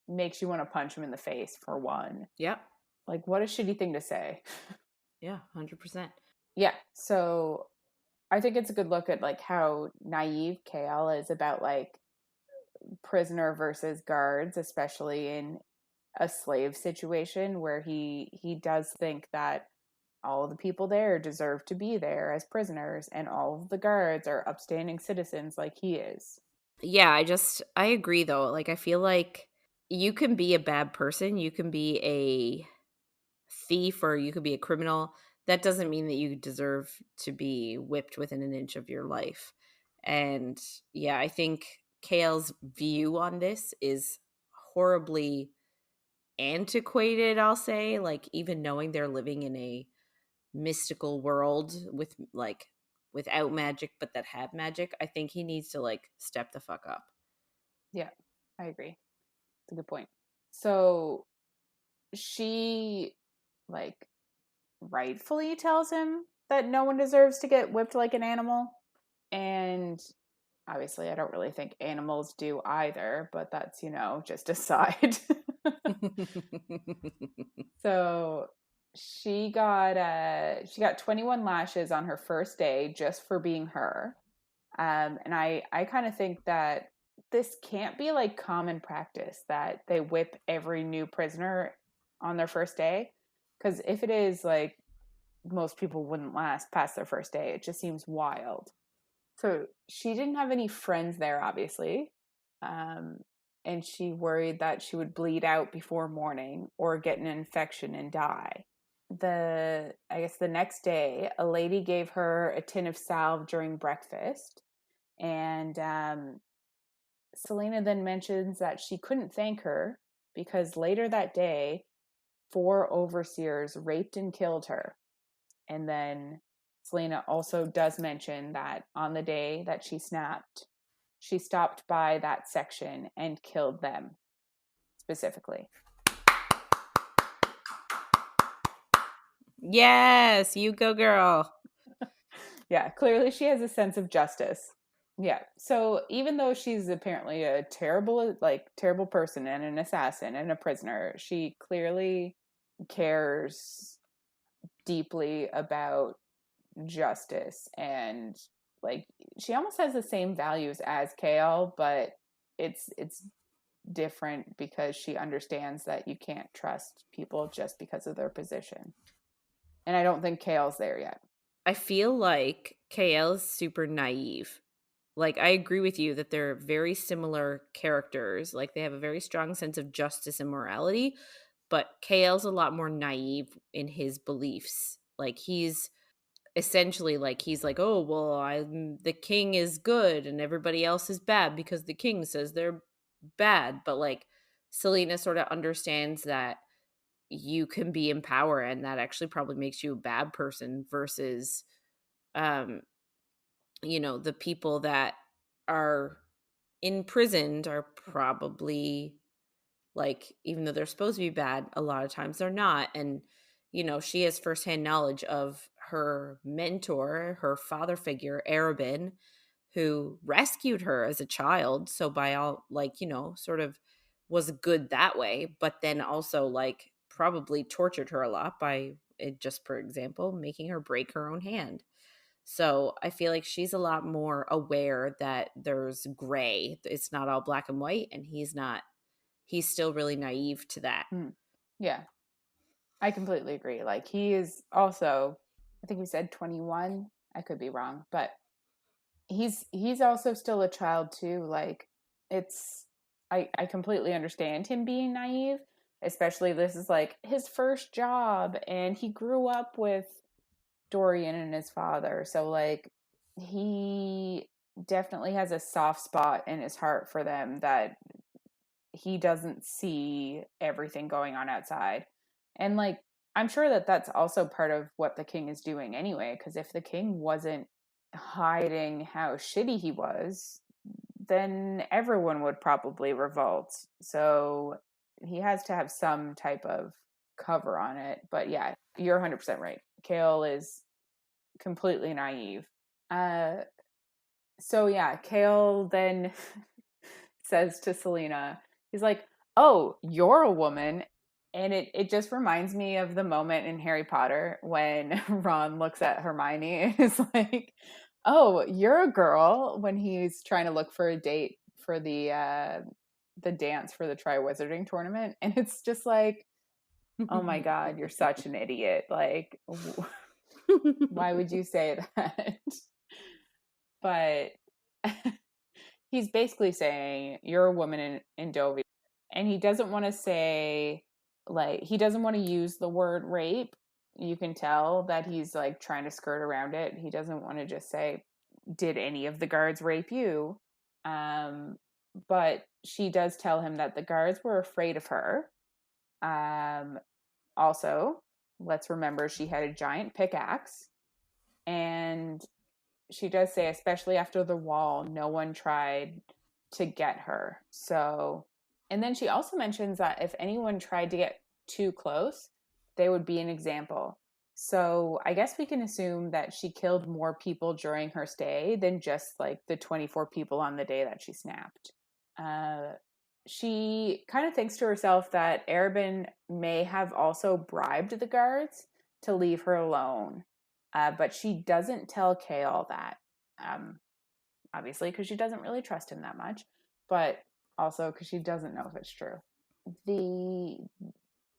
makes you want to punch him in the face, for one. Yep. Like, what a shitty thing to say. Yeah, 100%. Yeah, so I think it's a good look at like how naive Chaol is about like prisoner versus guards, especially in a slave situation where he does think that all of the people there deserve to be there as prisoners, and all of the guards are upstanding citizens like he is. Yeah, I agree though. Like, I feel like you can be a bad person, you can be a thief, or you could be a criminal. That doesn't mean that you deserve to be whipped within an inch of your life. And yeah, I think Kale's view on this is horribly antiquated, I'll say. Like, even knowing they're living in a mystical world with like without magic but that had magic, I think he needs to like step the fuck up. Yeah, I agree. It's a good point. So she like rightfully tells him that no one deserves to get whipped like an animal. And obviously I don't really think animals do either, but that's, just a side. So she got 21 lashes on her first day just for being her. And I kind of think that this can't be like common practice that they whip every new prisoner on their first day. Because if it is, like, most people wouldn't last past their first day. It just seems wild. So she didn't have any friends there, obviously. And she worried that she would bleed out before morning or get an infection and die. I guess the next day, a lady gave her a tin of salve during breakfast. And Celaena then mentions that she couldn't thank her because later that day, 4 overseers raped and killed her. And then Celaena also does mention that on the day that she snapped, she stopped by that section and killed them specifically. Yes, you go, girl. Yeah, clearly she has a sense of justice. Yeah. So even though she's apparently a terrible person and an assassin and a prisoner, she clearly cares deeply about justice, and like she almost has the same values as Chaol, but it's different because she understands that you can't trust people just because of their position. And I don't think Chaol's there yet. I feel like KL is super naive Like, I agree with you that they're very similar characters. Like, they have a very strong sense of justice and morality, but Kale's a lot more naive in his beliefs. Like, he's essentially like, he's like, "Oh, well, the king is good and everybody else is bad because the king says they're bad." But like, Celaena sort of understands that you can be in power and that actually probably makes you a bad person versus um the people that are imprisoned are probably like, even though they're supposed to be bad, a lot of times they're not. And she has firsthand knowledge of her mentor, her father figure, Arobynn, who rescued her as a child. So by all, like, sort of was good that way, but then also like probably tortured her a lot by it, just for example, making her break her own hand. So I feel like she's a lot more aware that there's gray. It's not all black and white, and he's not. He's still really naive to that. Yeah, I completely agree. Like, he is also, I think he said 21. I could be wrong, but he's also still a child too. Like, it's I completely understand him being naive, especially this is like his first job and he grew up with Dorian and his father. So like, he definitely has a soft spot in his heart for them, that he doesn't see everything going on outside. And like, I'm sure that that's also part of what the king is doing anyway, because if the king wasn't hiding how shitty he was, then everyone would probably revolt. So he has to have some type of cover on it. But yeah, you're 100% right. Kale is completely naive. Uh, so yeah, Kale then says to Celaena, he's like, "Oh, you're a woman." And it just reminds me of the moment in Harry Potter when Ron looks at Hermione and is like, "Oh, you're a girl," when he's trying to look for a date for the dance for the Triwizarding tournament. And it's just like, "Oh my god, you're such an idiot. Like, why would you say that?" But he's basically saying you're a woman in Dovey, and he doesn't want to say, like, he doesn't want to use the word rape. You can tell that he's like trying to skirt around it. He doesn't want to just say, "Did any of the guards rape you?" Um, but she does tell him that the guards were afraid of her. Um, Also, let's remember she had a giant pickaxe, and she does say, especially after the wall, no one tried to get her. So, and then she also mentions that if anyone tried to get too close, they would be an example. So, I guess we can assume that she killed more people during her stay than just like the 24 people on the day that she snapped. Uh, she kind of thinks to herself that Arobynn may have also bribed the guards to leave her alone, but she doesn't tell Kale that. Um, Obviously, because she doesn't really trust him that much, but also because she doesn't know if it's true. The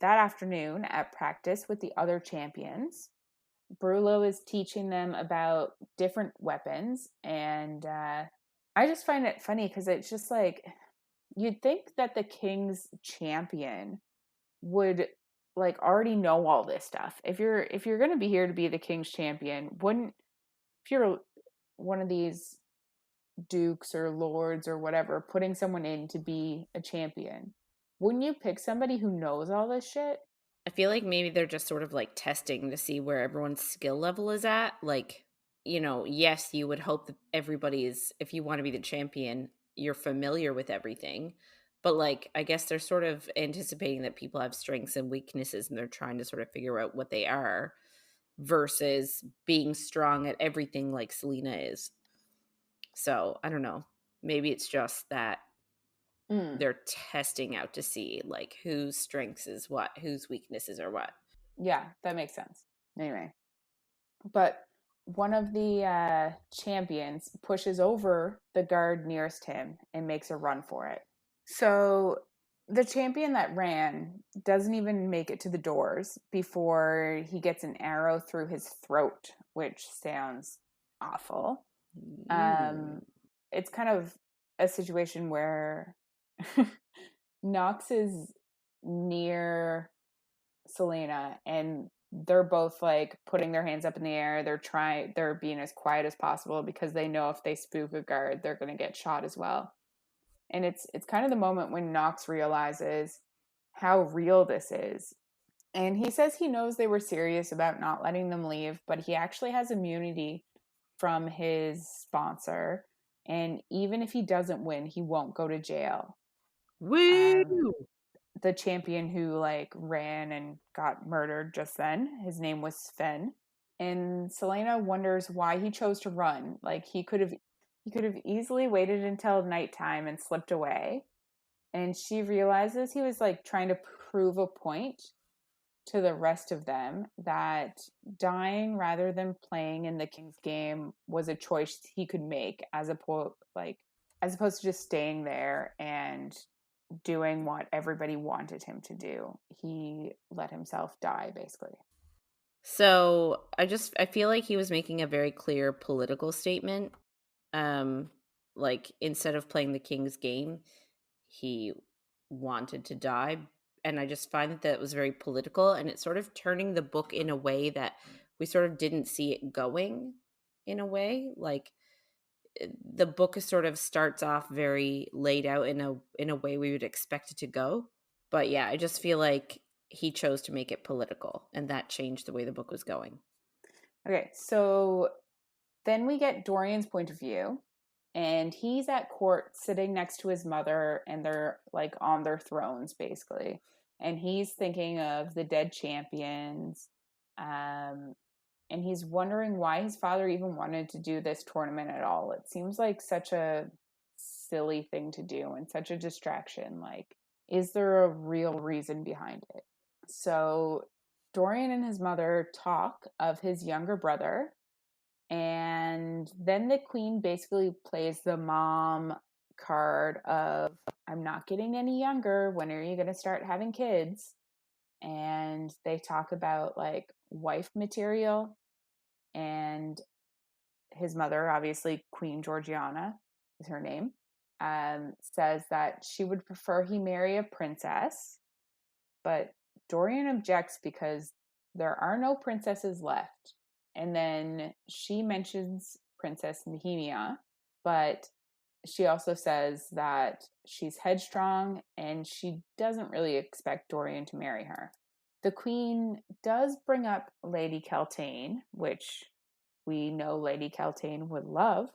That afternoon at practice with the other champions, Brullo is teaching them about different weapons, and I just find it funny because it's just like, you'd think that the king's champion would like already know all this stuff. If you're going to be here to be the king's champion, wouldn't, if you're one of these dukes or lords or whatever putting someone in to be a champion, wouldn't you pick somebody who knows all this shit? I feel like maybe they're just sort of like testing to see where everyone's skill level is at. Like, yes, you would hope that everybody's, if you want to be the champion, you're familiar with everything. But like, I guess they're sort of anticipating that people have strengths and weaknesses and they're trying to sort of figure out what they are versus being strong at everything like Celaena is. So I don't know. Maybe it's just that Mm, they're testing out to see like whose strengths is what, whose weaknesses are what. yeah, that makes sense. Anyway, but one of the champions pushes over the guard nearest him and makes a run for it. So the champion that ran doesn't even make it to the doors before he gets an arrow through his throat, which sounds awful. Ooh. Um, it's kind of a situation where Knox is near Celaena, and they're both like putting their hands up in the air. They're being as quiet as possible because they know if they spook a guard, they're going to get shot as well. And it's kind of the moment when Knox realizes how real this is. And he says he knows they were serious about not letting them leave, but he actually has immunity from his sponsor. And even if he doesn't win, he won't go to jail. Um, Woo! the champion who like ran and got murdered just then, his name was Sven. And Celaena wonders why he chose to run. Like he could have easily waited until nighttime and slipped away. And she realizes he was like trying to prove a point to the rest of them that dying rather than playing in the King's game was a choice he could make as opposed to just staying there and doing what everybody wanted him to do. He let himself die basically. So I feel like he was making a very clear political statement. Like instead of playing the king's game, he wanted to die. And I just find that was very political, and it's sort of turning the book in a way that we sort of didn't see it going in a way. Like the book is sort of starts off very laid out in a way we would expect it to go. But yeah, I just feel like he chose to make it political, and that changed the way the book was going. Okay, so then we get Dorian's point of view, and he's at court sitting next to his mother, and they're like on their thrones basically. And he's thinking of the dead champions. Um, and he's wondering why his father even wanted to do this tournament at all. It seems like such a silly thing to do and such a distraction. Like, is there a real reason behind it? So Dorian and his mother talk of his younger brother, and then the queen basically plays the mom card of, I'm not getting any younger. When are you going to start having kids? And they talk about like wife material. And his mother, obviously Queen Georgiana is her name, says that she would prefer he marry a princess. But Dorian objects because there are no princesses left. And then she mentions Princess Nehemia, but she also says that she's headstrong and she doesn't really expect Dorian to marry her. The queen does bring up Lady Keltane, which we know Lady Keltane would love.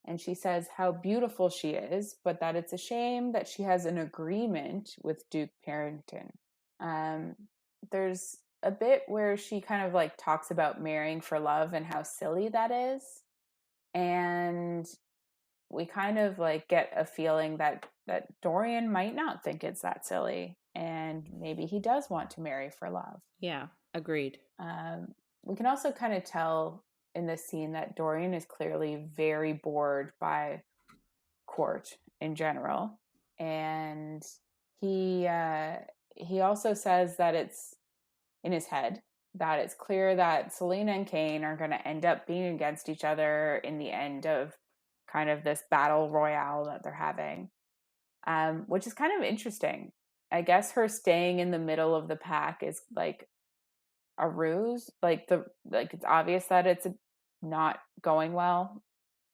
And she says how beautiful she is, but that it's a shame that she has an agreement with Duke Parrington. Um, there's a bit where she kind of like talks about marrying for love and how silly that is. And we kind of like get a feeling that Dorian might not think it's that silly, and maybe he does want to marry for love. Yeah, agreed. We can also kind of tell in this scene that Dorian is clearly very bored by court in general, and he also says that it's in his head that it's clear that Celaena and Cain are going to end up being against each other in the end of kind of this battle royale that they're having, which is kind of interesting. I guess her staying in the middle of the pack is like a ruse. Like it's obvious that it's not going well.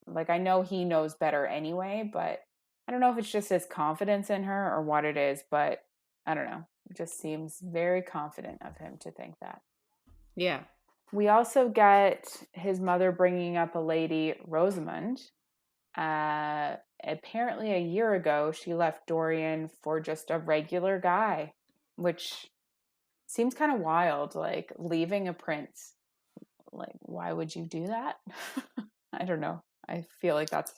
Like I know he knows better anyway, but I don't know if it's just his confidence in her or what it is, but I don't know. It just seems very confident of him to think that. Yeah. We also get his mother bringing up a lady, Rosamund. Apparently, a year ago, she left Dorian for just a regular guy, which seems kind of wild. Like leaving a prince. Like, why would you do that? I don't know. I feel like that's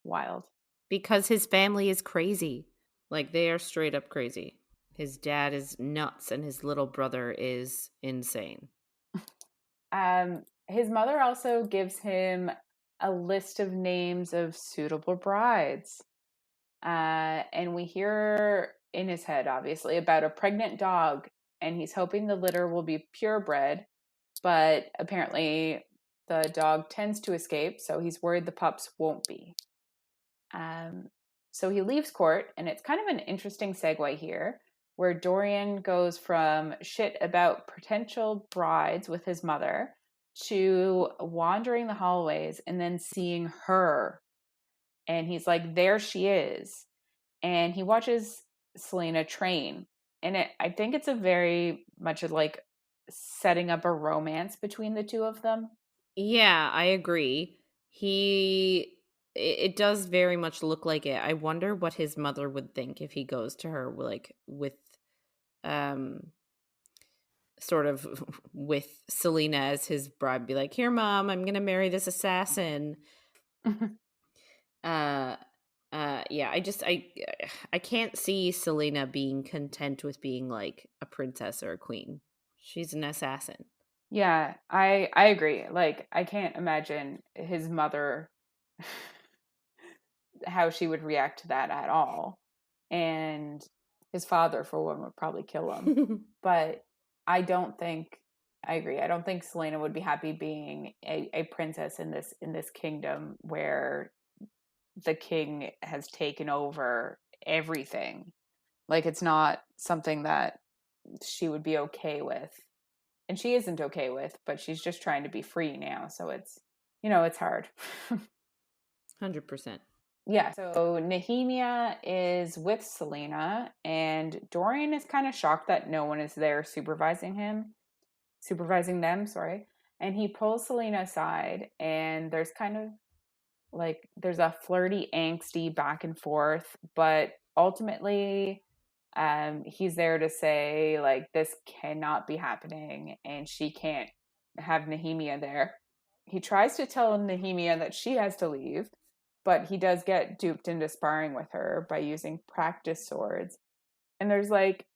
wild. Because his family is crazy. Like they are straight up crazy. His dad is nuts and his little brother is insane. His mother also gives him a list of names of suitable brides. And we hear in his head, obviously, about a pregnant dog, and he's hoping the litter will be purebred, but apparently the dog tends to escape, so he's worried the pups won't be. So he leaves court, and it's kind of an interesting segue here, where Dorian goes from shit about potential brides with his mother to wandering the hallways and then seeing her. And he's like, there she is. And he watches Celaena train. And I think it's a very much like setting up a romance between the two of them. Yeah, I agree. It does very much look like it. I wonder what his mother would think if he goes to her like with um sort of with Celaena as his bride, be like, "Here, mom, I'm gonna marry this assassin." Uh, yeah, I can't see Celaena being content with being like a princess or a queen. She's an assassin. Yeah, I agree. Like, I can't imagine his mother how she would react to that at all. And his father, for one, would probably kill him. But I don't think I agree. I don't think Celaena would be happy being a princess in this kingdom where the king has taken over everything. Like, it's not something that she would be okay with. And she isn't okay with, but she's just trying to be free now. So it's, it's hard. 100%. Yeah. So Nehemia is with Celaena, and Dorian is kind of shocked that no one is there supervising them, sorry. And he pulls Celaena aside, and there's kind of like, there's a flirty, angsty back and forth, but ultimately, he's there to say, like, this cannot be happening, and she can't have Nehemia there. He tries to tell Nehemia that she has to leave, but he does get duped into sparring with her by using practice swords. And there's like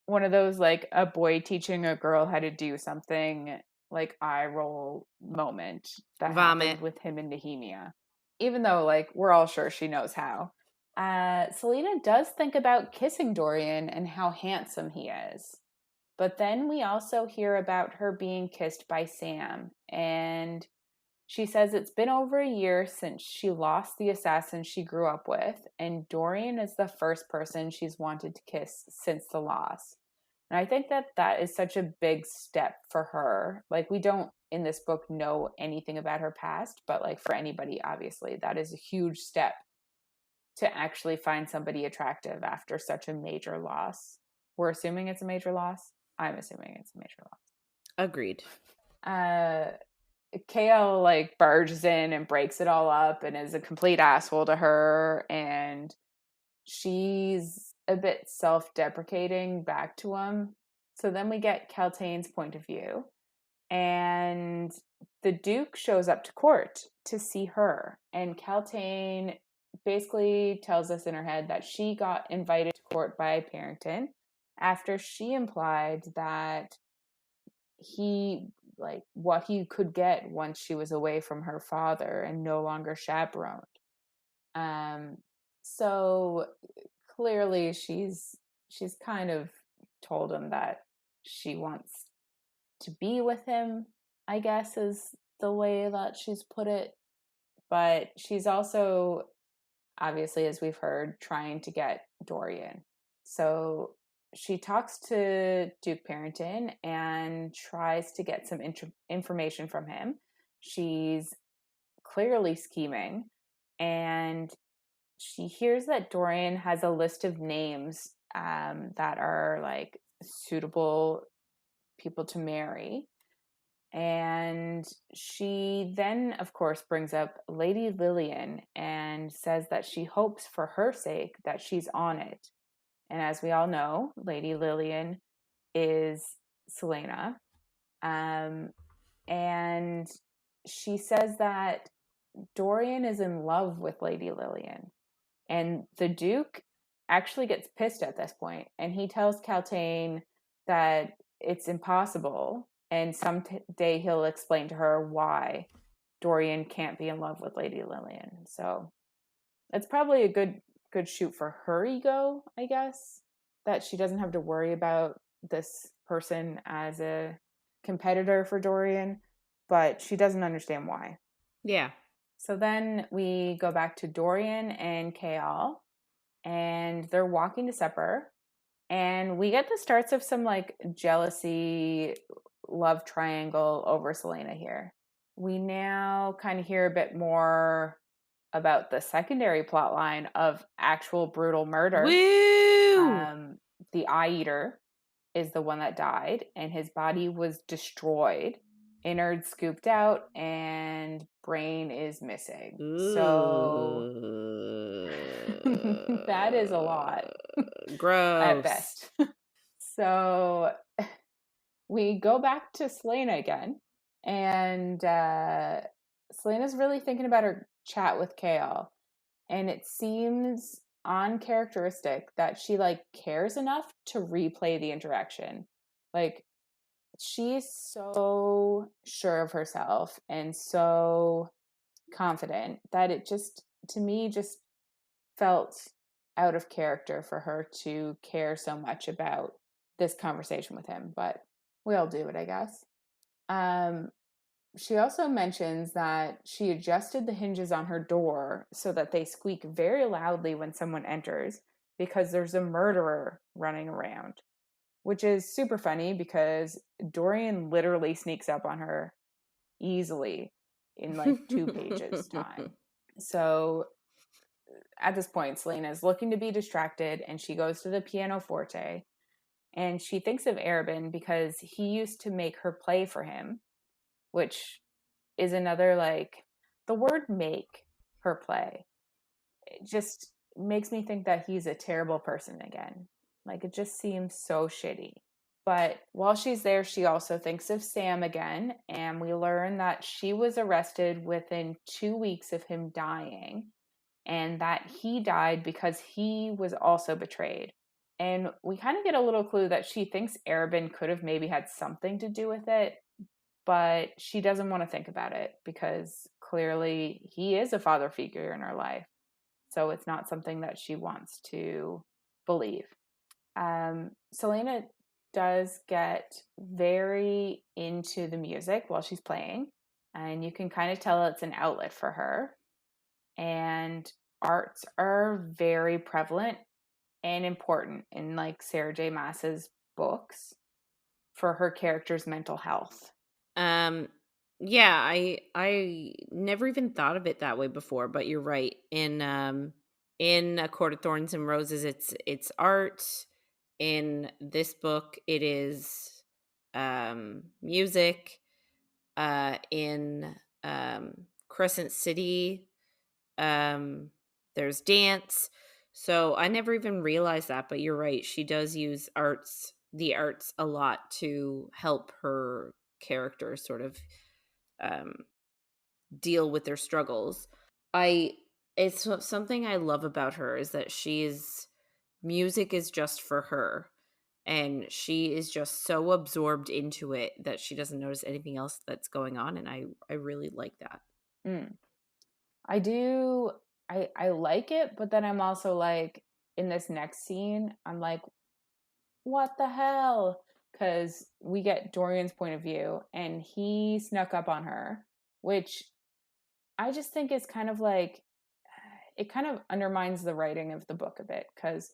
one of those, like, a boy teaching a girl how to do something, like, eye roll moment that Vomit. happens with him and Nehemia, even though, like, we're all sure she knows how. Celaena does think about kissing Dorian and how handsome he is. But then we also hear about her being kissed by Sam, and she says it's been over a year since she lost the assassin she grew up with, and Dorian is the first person she's wanted to kiss since the loss. And I think that that is such a big step for her. Like, we don't in this book know anything about her past, but like, for anybody, obviously, that is a huge step to actually find somebody attractive after such a major loss. We're assuming it's a major loss. I'm assuming it's a major loss. Agreed. Chaol like barges in and breaks it all up and is a complete asshole to her, and she's a bit self-deprecating back to him. So then we get Caltaine's point of view, and the Duke shows up to court to see her, and Caltaine basically tells us in her head that she got invited to court by Parrington after she implied that he, like, what he could get once she was away from her father and no longer chaperoned. Um, so clearly she's kind of told him that she wants to be with him, I guess is the way that she's put it. But she's also, obviously, as we've heard, trying to get Dorian. So she talks to Duke Parrington and tries to get some information from him. She's clearly scheming, and she hears that Dorian has a list of names that are like suitable people to marry. And she then, of course, brings up Lady Lillian and says that she hopes for her sake that she's on it. And as we all know, Lady Lillian is Celaena. And she says that Dorian is in love with Lady Lillian. And the Duke actually gets pissed at this point, and he tells Caltaine that it's impossible, and someday he'll explain to her why Dorian can't be in love with Lady Lillian. So it's probably a good shoot for her ego, I guess, that she doesn't have to worry about this person as a competitor for Dorian, but she doesn't understand why. Yeah. So then we go back to Dorian and Chaol, and they're walking to supper. And we get the starts of some like jealousy, love triangle over Celaena here. We now kind of hear a bit more about the secondary plot line of actual brutal murder. Woo! The Eye Eater is the one that died, and his body was destroyed, innards scooped out, and brain is missing. So that is a lot at Gross. best. So we go back to Celaena again, and Selena's really thinking about her chat with Chaol, and it seems uncharacteristic that she like cares enough to replay the interaction. Like she's so sure of herself and so confident that it just to me just felt out of character for her to care so much about this conversation with him, but we all do it, I guess. Um, she also mentions that she adjusted the hinges on her door so that they squeak very loudly when someone enters because there's a murderer running around, which is super funny because Dorian literally sneaks up on her easily in like 2 pages time. So at this point, Celaena is looking to be distracted and she goes to the pianoforte and she thinks of Arobynn because he used to make her play for him, which is another like the word make her play. It just makes me think that he's a terrible person again. Like it just seems so shitty. But while she's there, she also thinks of Sam again, and we learn that she was arrested within 2 weeks of him dying and that he died because he was also betrayed. And we kind of get a little clue that she thinks Arobynn could have maybe had something to do with it, but she doesn't want to think about it because clearly he is a father figure in her life. So it's not something that she wants to believe. Celaena does get very into the music while she's playing, and you can kind of tell it's an outlet for her. And arts are very prevalent and important in like Sarah J. Maas's books for her character's mental health. Um yeah, I never even thought of it that way before, but you're right. In A Court of Thorns and Roses, it's art. In this book, it is music. In Crescent City, there's dance. So I never even realized that, but you're right. She does use the arts a lot to help her character sort of um, deal with their struggles. I it's something I love about her is that music is just for her, and she is just so absorbed into it that she doesn't notice anything else that's going on, and I really like that. Mm. I do. I like it, but then I'm also like in this next scene, I'm like, what the hell? Because we get Dorian's point of view, and he snuck up on her, which I just think is kind of like it kind of undermines the writing of the book a bit because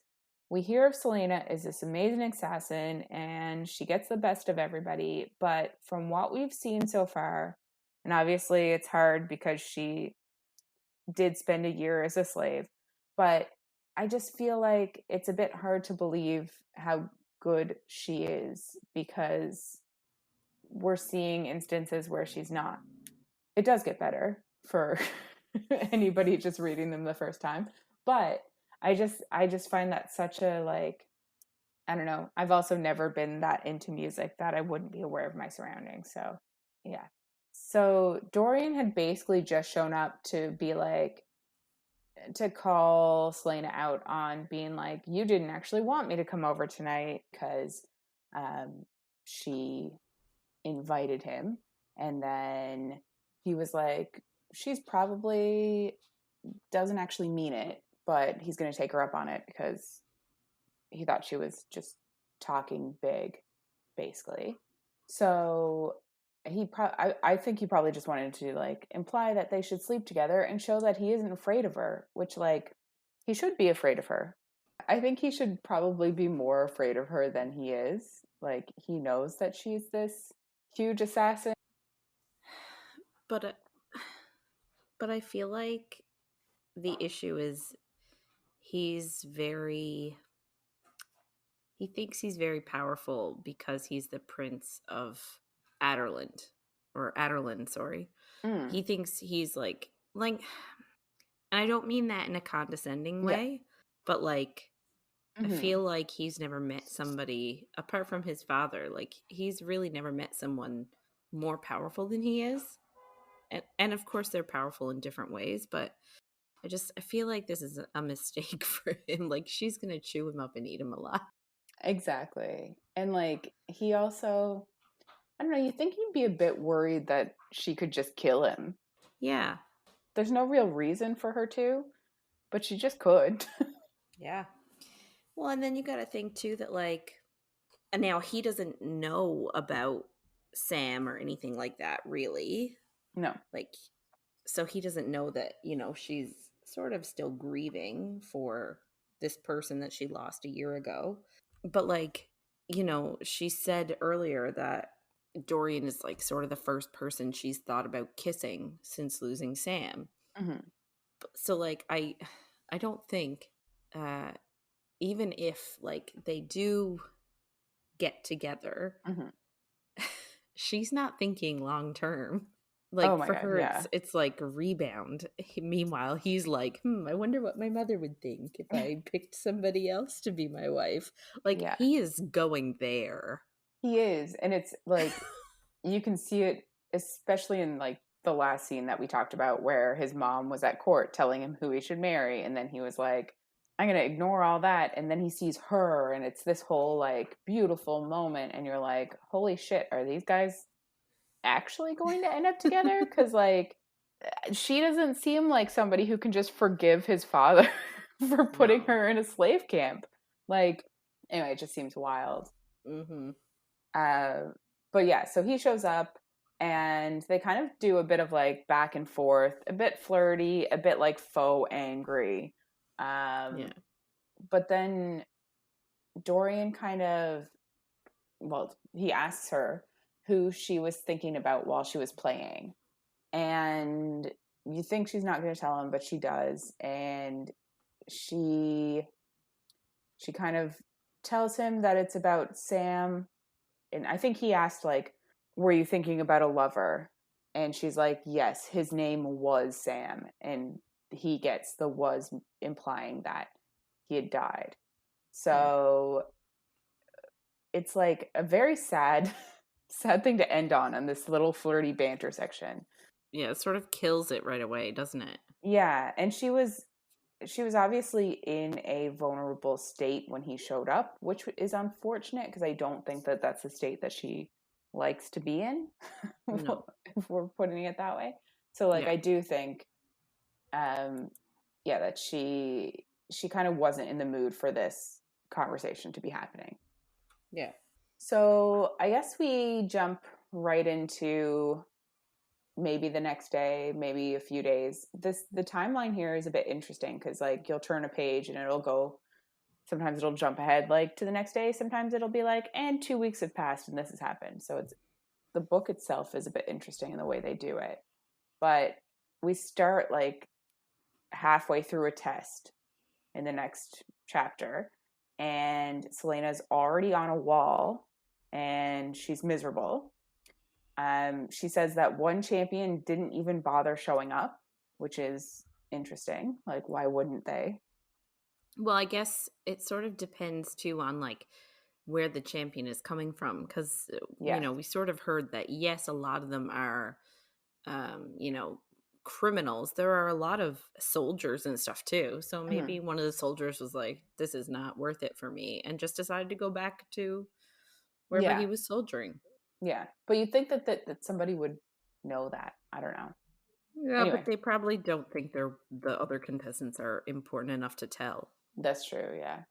we hear of Celaena as this amazing assassin and she gets the best of everybody. But from what we've seen so far, and obviously it's hard because she did spend a year as a slave, but I just feel like it's a bit hard to believe how good she is because we're seeing instances where she's not. It does get better for anybody just reading them the first time, but I just find that such a like I don't know. I've also never been that into music that I wouldn't be aware of my surroundings. So, yeah. So, Dorian had basically just shown up to be like to call Celaena out on being like, you didn't actually want me to come over tonight because she invited him. And then he was like, she's probably doesn't actually mean it, but he's going to take her up on it because he thought she was just talking big, basically. So I think he probably just wanted to like imply that they should sleep together and show that he isn't afraid of her, which like he should be afraid of her. I think he should probably be more afraid of her than he is. Like he knows that she's this huge assassin. But but I feel like the issue is he's very he thinks he's very powerful because he's the prince of Adderland or Adderland, sorry. Mm, He thinks he's like and I don't mean that in a condescending yeah. way, but like I Hmm. feel like he's never met somebody apart from his father. Like he's really never met someone more powerful than he is. And of course they're powerful in different ways, but I feel like this is a mistake for him. Like she's gonna chew him up and eat him alive. Exactly. And like he also, I don't know, you think he'd be a bit worried that she could just kill him. Yeah. There's no real reason for her to, but she just could. Yeah. Well, and then you got to think too that like, and now he doesn't know about Sam or anything like that, really. No. Like, so he doesn't know that, she's sort of still grieving for this person that she lost a year ago. But like, she said earlier that Dorian is like sort of the first person she's thought about kissing since losing Sam. Hmm. So like, I don't think, uh, even if like they do get together, Hmm. she's not thinking long term. Oh Like my for God. her, Yeah. it's like a rebound. Meanwhile, he's like, I wonder what my mother would think if I picked somebody else to be my wife. Like Yeah. he is going there. He is. And it's like, you can see it, especially in like the last scene that we talked about where his mom was at court telling him who he should marry. And then he was like, I'm going to ignore all that. And then he sees her and it's this whole like beautiful moment. And you're like, holy shit, are these guys actually going to end up together? Because like, she doesn't seem like somebody who can just forgive his father for putting No. her in a slave camp. Like, anyway, it just seems wild. Mm-hmm. Uh, but yeah, so he shows up and they kind of do a bit of like back and forth, a bit flirty, a bit like faux angry. Yeah. But then Dorian kind of, well, he asks her who she was thinking about while she was playing. And you think she's not going to tell him, but she does. And she kind of tells him that it's about Sam. And I think he asked like, were you thinking about a lover? And she's like, yes, his name was Sam. And he gets the was implying that he had died. Yeah. So it's like a very sad sad thing to end on this little flirty banter section. Yeah. It sort of kills it right away, doesn't it? Yeah, and she was obviously in a vulnerable state when he showed up, which is unfortunate because I don't think that that's a state that she likes to be in, No. if we're putting it that way. So like Yeah. I do think um yeah, that she kind of wasn't in the mood for this conversation to be happening. Yeah. So I guess we jump right into maybe the next day, maybe a few days. The timeline here is a bit interesting because like you'll turn a page and it'll go, sometimes it'll jump ahead like to the next day, sometimes it'll be like, and 2 weeks have passed and this has happened. So it's, the book itself is a bit interesting in the way they do it. But we start like halfway through a test in the next chapter, and Celaena's already on a wall and she's miserable. She says that one champion didn't even bother showing up, which is interesting. Like, why wouldn't they? Well, I guess it sort of depends too on like where the champion is coming from because Yeah. we sort of heard that yes, a lot of them are criminals. There are a lot of soldiers and stuff too. So Hmm. maybe one of the soldiers was like, this is not worth it for me and just decided to go back to wherever he Yeah. was soldiering. Yeah. But you'd think that somebody would know that. I don't know. Yeah, Anyway, but they probably don't think the other contestants are important enough to tell. that's true. Yeah.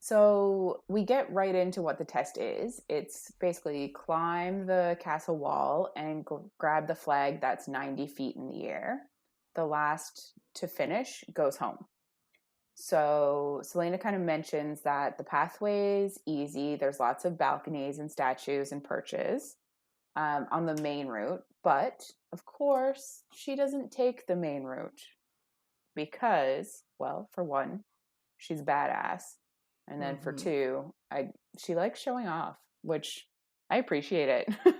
So we get right into what the test is. It's basically climb the castle wall and grab the flag that's 90 feet in the air. The last to finish goes home. So Celaena kind of mentions that the pathway is easy. There's lots of balconies and statues and perches on the main route. But of course, she doesn't take the main route because, well, for one, she's badass. And then for two, she likes showing off, which I appreciate it.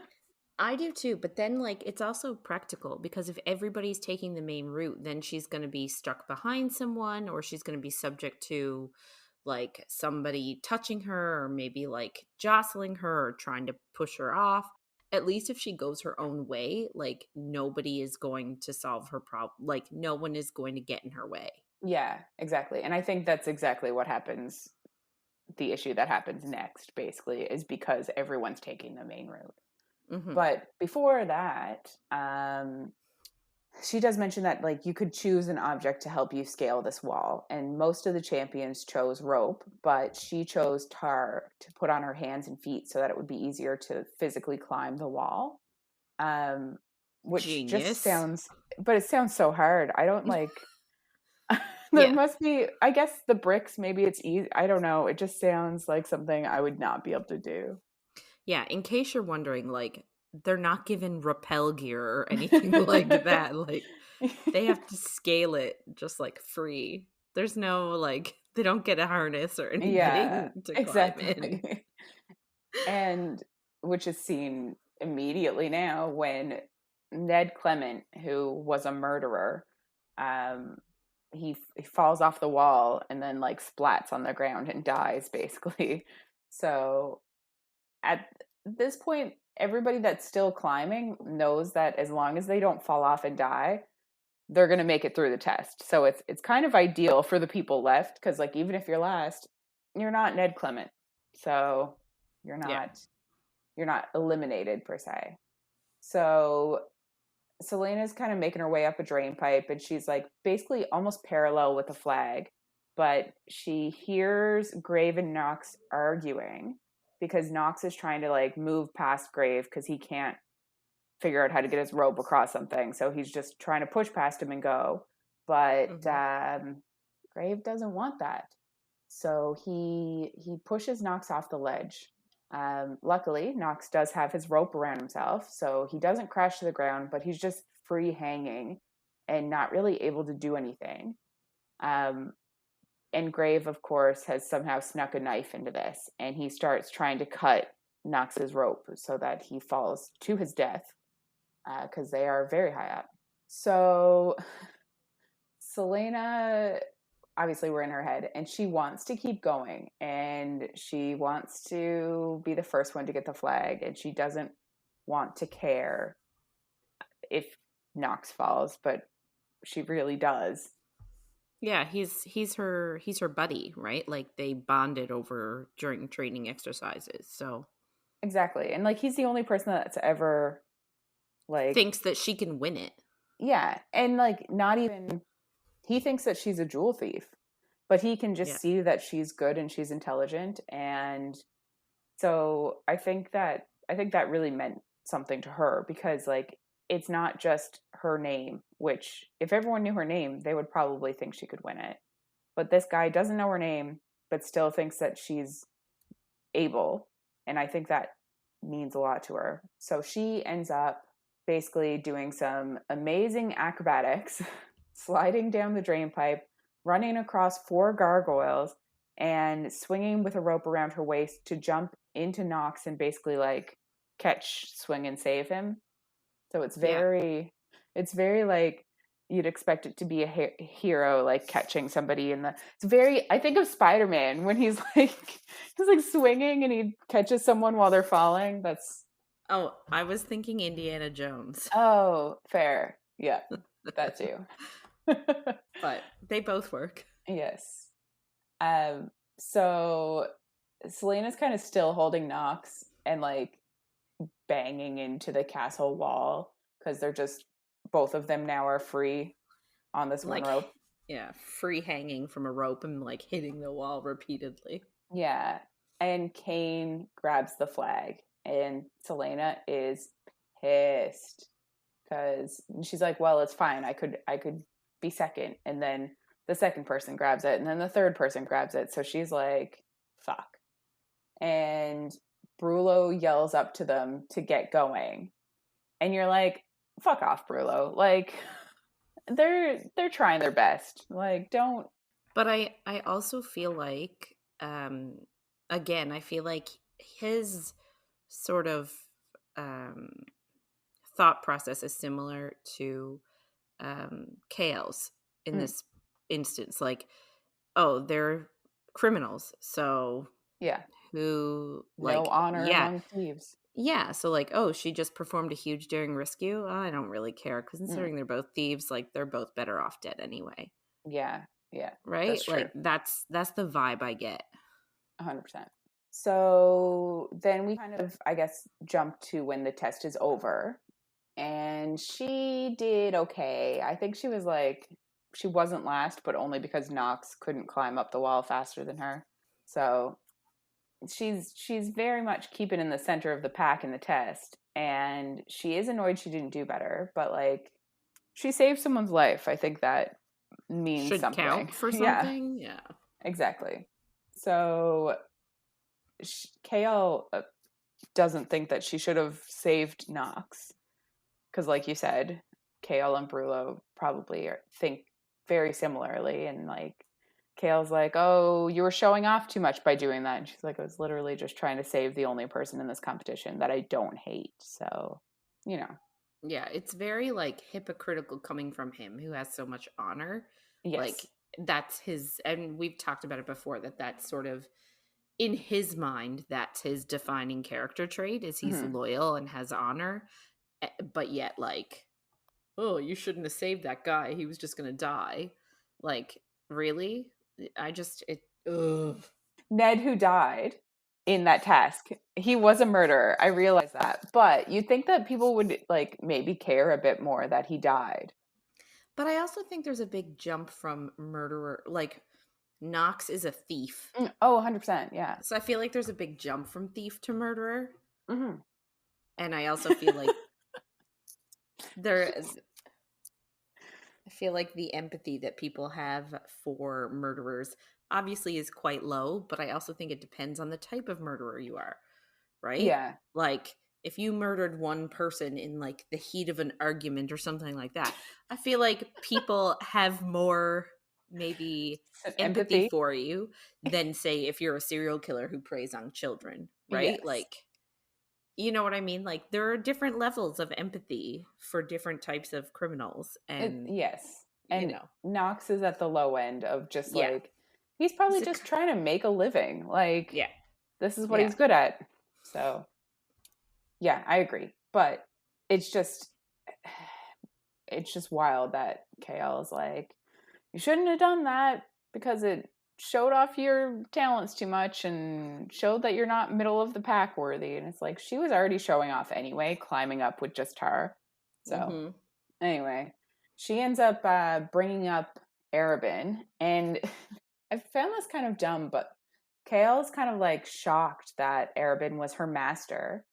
I do too, but then like it's also practical because if everybody's taking the main route, then she's going to be stuck behind someone or she's going to be subject to like somebody touching her or maybe like jostling her or trying to push her off. At least if she goes her own way, like nobody is going to solve her problem. Like no one is going to get in her way. Yeah, exactly. And I think that's exactly what happens. The issue that happens next, basically, is because everyone's taking the main route. But before that, she does mention that like you could choose an object to help you scale this wall, and most of the champions chose rope, but she chose tar to put on her hands and feet so that it would be easier to physically climb the wall. Which Genius. just sounds, but it sounds so hard. I don't like. There must be, I guess the bricks, maybe it's easy. I don't know. It just sounds like something I would not be able to do. Yeah, in case you're wondering, like, they're not given rappel gear or anything like that. Like, they have to scale it just like free. There's no, like, they don't get a harness or Yeah, anything to climb in. exactly. And which is seen immediately now when Ned Clement, who was a murderer, um, he falls off the wall and then like splats on the ground and dies basically. So at this point, everybody that's still climbing knows that as long as they don't fall off and die, they're going to make it through the test. So it's kind of ideal for the people left because like even if you're last, you're not Ned Clement, so you're not eliminated per se. So Celaena's kind of making her way up a drain pipe, and she's like basically almost parallel with the flag, but she hears Grave and Knox arguing because Knox is trying to like move past Grave because he can't figure out how to get his rope across something. So he's just trying to push past him and go. But Grave doesn't want that. So he pushes Knox off the ledge. Luckily, Knox does have his rope around himself, so he doesn't crash to the ground, but he's just free hanging and not really able to do anything. And Grave, of course, has somehow snuck a knife into this, and he starts trying to cut Knox's rope so that he falls to his death because they are very high up. So Celaena, obviously we're in her head, and she wants to keep going, and she wants to be the first one to get the flag, and she doesn't want to care if Knox falls, but she really does. Yeah, he's her buddy, right? Like they bonded over during training exercises. So exactly. And like he's the only person that's ever like thinks that she can win it. Yeah, and like not even he thinks that she's a jewel thief, but he can just see that she's good and she's intelligent, and so I think that really meant something to her because like it's not just her name, which if everyone knew her name, they would probably think she could win it. But this guy doesn't know her name, but still thinks that she's able, and I think that means a lot to her. So she ends up basically doing some amazing acrobatics, sliding down the drain pipe, running across 4 gargoyles, and swinging with a rope around her waist to jump into Knox and basically like catch, swing, and save him. So it's very like you'd expect it to be a hero like catching somebody in the. It's very. I think of Spider-Man when he's like swinging and he catches someone while they're falling. That's. Oh, I was thinking Indiana Jones. Oh, fair. Yeah, that too. But they both work. Yes. So Celaena's kind of still holding Knox and like banging into the castle wall because they're just both of them now are free on this one rope. Yeah, free hanging from a rope and like hitting the wall repeatedly. Yeah. And Kane grabs the flag, and Celaena is pissed because she's like, "Well, it's fine. I could be second." And then the second person grabs it, and then the third person grabs it. So she's like, "Fuck." And Brullo yells up to them to get going. And you're like, "Fuck off, Brullo." Like they're trying their best. Like, don't. But I also feel like again, I feel like his sort of um thought process is similar to Chaos in Mm, this instance. Like, oh, they're criminals, so yeah. who, No like, honor yeah, among thieves. yeah. So like, oh, she just performed a huge daring rescue. I don't really care because Mm, considering they're both thieves, like they're both better off dead anyway, yeah. Yeah. right? That's true. Like that's the vibe I get. 100%. So then we kind of, I guess, jump to when the test is over. And she did okay. I think she was like, she wasn't last, but only because Nox couldn't climb up the wall faster than her. So she's very much keeping in the center of the pack in the test. And she is annoyed she didn't do better, but like, she saved someone's life. I think that means Should something. count for Yeah, something. Yeah. exactly. So Chaol doesn't think that she should have saved Nox because, like you said, Chaol and Brullo probably think very similarly, and like Chaol's like, "Oh, you were showing off too much by doing that," and she's like, "I was literally just trying to save the only person in this competition that I don't hate." So, you know, Yeah, it's very like hypocritical coming from him who has so much honor. Like yes, that's his, and we've talked about it before, that that's sort of in his mind, that's his defining character trait, is he's mm-hmm. loyal and has honor, but yet like, oh, you shouldn't have saved that guy. He was just going to die. Like, really? I just it ugh. Ned, who died in that task, he was a murderer. I realize that, but you'd think that people would like maybe care a bit more that he died. But I also think there's a big jump from murderer, like Knox is a thief. Oh, 100%. Yeah. So I feel like there's a big jump from thief to murderer. Mm-hmm. And I also feel like there I feel like the empathy that people have for murderers obviously is quite low, but I also think it depends on the type of murderer you are, right? Yeah. Like if you murdered one person in like the heat of an argument or something like that, I feel like people have more maybe empathy Empathy. for you than say if you're a serial killer who preys on children, right? Yes. Like, you know what I mean? Like there are different levels of empathy for different types of criminals, and Yes. you And know, Knox is at the low end of just yeah. like, he's probably He's a just trying to make a living. Like, yeah. this is what Yeah. he's good at. So, yeah, I agree. But it's just, it's just wild that KL is like, you shouldn't have done that because it showed off your talents too much and showed that you're not middle of the pack worthy. And it's like, she was already showing off anyway, climbing up with just her. So, Mhm. anyway, she ends up bringing up Arobynn. And I found this kind of dumb, but Kale's kind of like shocked that Arobynn was her master,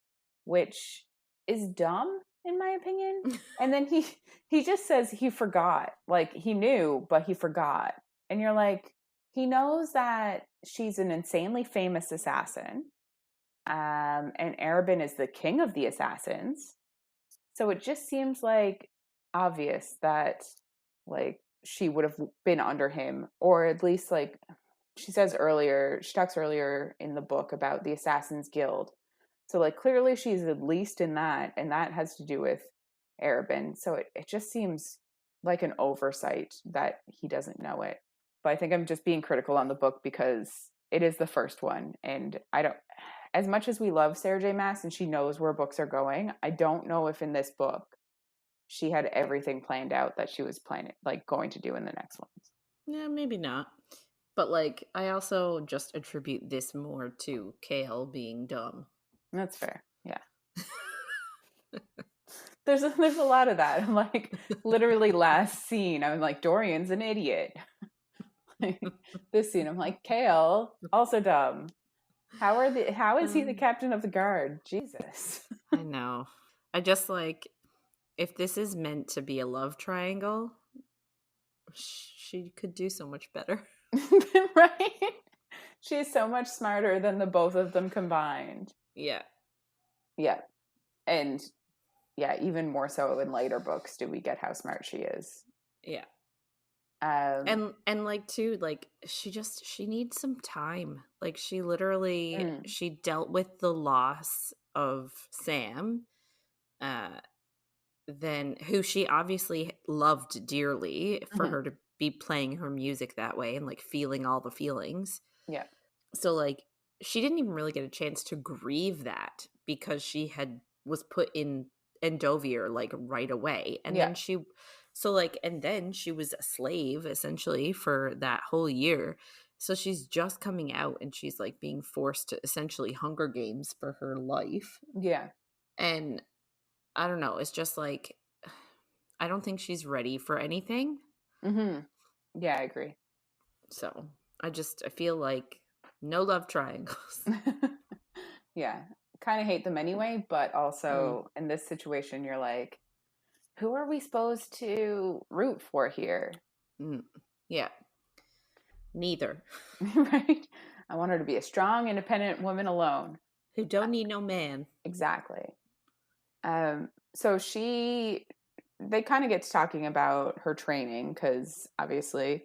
which is dumb in my opinion. And then he just says he forgot. Like he knew, but he forgot. And you're like, he knows that she's an insanely famous assassin. And Arobynn is the king of the assassins. So it just seems like obvious that like she would have been under him, or at least like she talks earlier in the book about the Assassin's Guild. So like clearly she's at least in that, and that has to do with Arobynn. So it just seems like an oversight that he doesn't know it. But I think I'm just being critical on the book because it is the first one, and I don't, as much as we love Sarah J. Maas and she knows where books are going, I don't know if in this book she had everything planned out that she was planning, like going to do in the next ones. Yeah, maybe not. But like I also just attribute this more to Kale being dumb. That's fair. Yeah. There's a lot of that. I'm like literally last scene, I'm like, Dorian's an idiot. This scene, I'm like, Chaol, also dumb. How is he the captain of the guard? Jesus. I know. I just like, if this is meant to be a love triangle, she could do so much better. Right? She's so much smarter than the both of them combined. Yeah. Yeah. And yeah, even more so in later books do we get how smart she is. Yeah. Um, And like too, like she needs some time. Like she literally she dealt with the loss of Sam, then who she obviously loved dearly for her to be playing her music that way and like feeling all the feelings. Yeah. So like she didn't even really get a chance to grieve that because she was put in Endovier like right away. And Yeah. then she was a slave essentially for that whole year. So she's just coming out and she's like being forced to essentially Hunger Games for her life. Yeah. And I don't know, it's just like I don't think she's ready for anything. Yeah, I agree. So I feel like no love triangles. Yeah. Kind of hate them anyway, but also in this situation, you're like, who are we supposed to root for here? Yeah. Neither. Right? I want her to be a strong, independent woman alone. Who don't need no man. Exactly. So they kind of get to talking about her training because obviously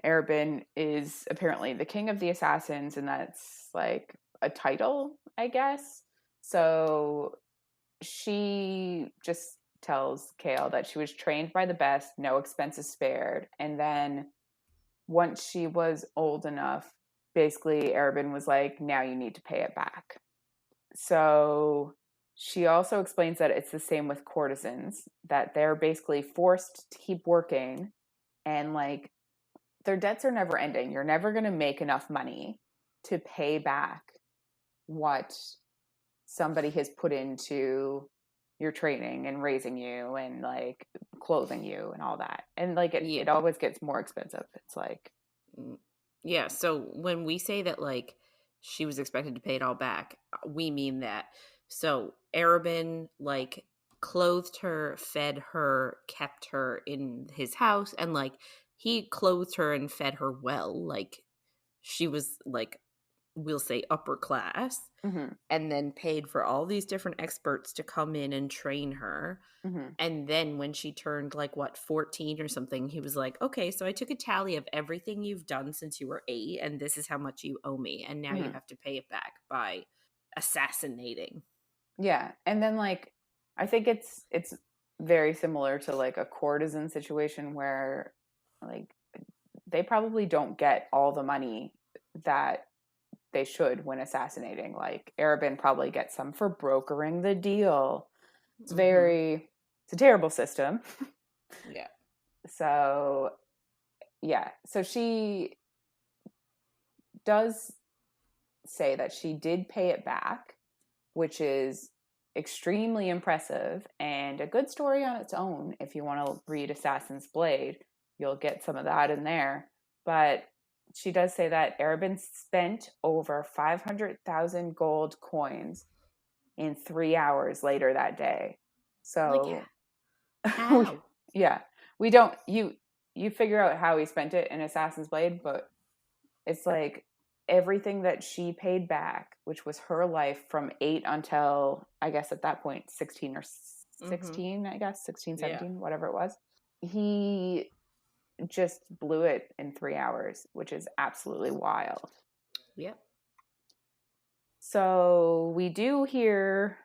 Arobynn is apparently the king of the assassins, and that's like a title, I guess. So she just tells Chaol that she was trained by the best, no expenses spared. And then once she was old enough, basically Arobynn was like, now you need to pay it back. So she also explains that it's the same with courtesans, that they're basically forced to keep working and like their debts are never ending. You're never going to make enough money to pay back what somebody has put into your training and raising you and like clothing you and all that. And like it always gets more expensive. It's like, yeah. So when we say that like she was expected to pay it all back, we mean that. So Arobynn like clothed her, fed her, kept her in his house, and like he clothed her and fed her well. Like she was like, we'll say upper class, and then paid for all these different experts to come in and train her. And then when she turned like 14 or something, he was like, okay, so I took a tally of everything you've done since you were 8, and this is how much you owe me, and now you have to pay it back by assassinating. Yeah. And then like I think it's very similar to like a courtesan situation where like they probably don't get all the money that they should when assassinating. Like Arobynn probably gets some for brokering the deal. It's a terrible system. Yeah. So yeah, so she does say that she did pay it back, which is extremely impressive and a good story on its own. If you want to read Assassin's Blade, you'll get some of that in there. But she does say that Arobynn spent over 500,000 gold coins in 3 hours later that day. So, like, how? Yeah, we don't. You figure out how he spent it in Assassin's Blade, but it's like everything that she paid back, which was her life from 8 until I guess at that point 16 or 16, I guess 16, 17, whatever it was. He just blew it in 3 hours, which is absolutely wild. Yep. So we do hear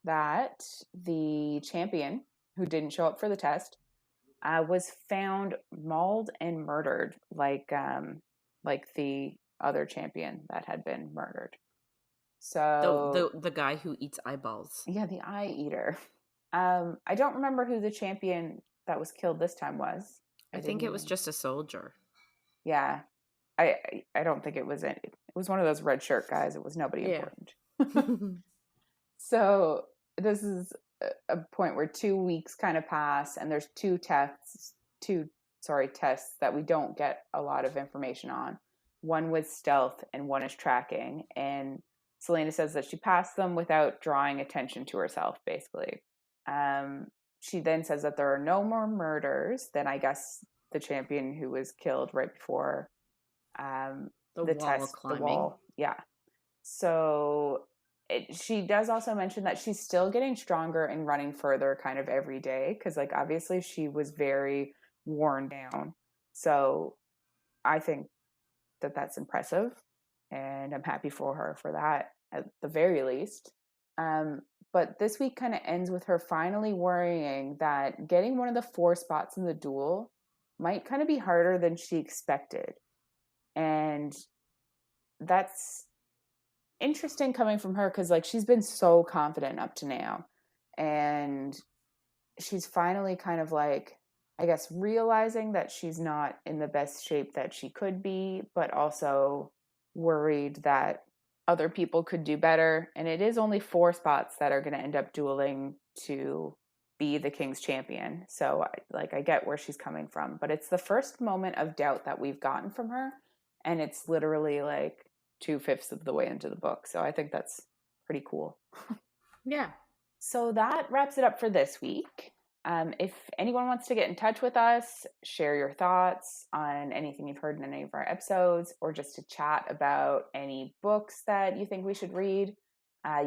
that the champion who didn't show up for the test was found mauled and murdered, like the other champion that had been murdered. So the guy who eats eyeballs. Yeah, the eye eater. I don't remember who the champion that was killed this time was. I think it was just a soldier. Yeah. I don't think it was it was one of those red shirt guys. It was nobody important. So this is a point where 2 weeks kind of pass and there's two tests that we don't get a lot of information on. One was stealth and one is tracking. And Celaena says that she passed them without drawing attention to herself, basically. She then says that there are no more murders than, I guess, the champion who was killed right before the wall test, the climbing. wall. Yeah. So she does also mention that she's still getting stronger and running further kind of every day, because like obviously she was very worn down. So I think that that's impressive, and I'm happy for her for that at the very least. But this week kind of ends with her finally worrying that getting one of the 4 spots in the duel might kind of be harder than she expected. And that's interesting coming from her, because like she's been so confident up to now, and she's finally kind of like, I guess, realizing that she's not in the best shape that she could be, but also worried that other people could do better. And it is only 4 spots that are going to end up dueling to be the King's champion. So I get where she's coming from, but it's the first moment of doubt that we've gotten from her. And it's literally like 2/5 of the way into the book. So I think that's pretty cool. Yeah. So that wraps it up for this week. If anyone wants to get in touch with us, share your thoughts on anything you've heard in any of our episodes, or just to chat about any books that you think we should read,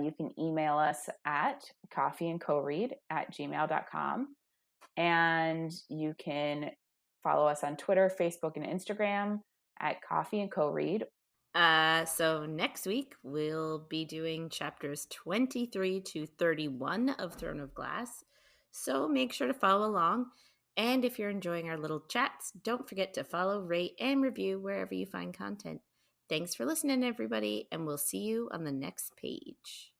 you can email us at coffeeandcoread@gmail.com. And you can follow us on Twitter, Facebook, and Instagram at Coffee and Co-Read. So next week we'll be doing chapters 23 to 31 of Throne of Glass. So make sure to follow along. And if you're enjoying our little chats, don't forget to follow, rate, and review wherever you find content. Thanks for listening, everybody, and we'll see you on the next page.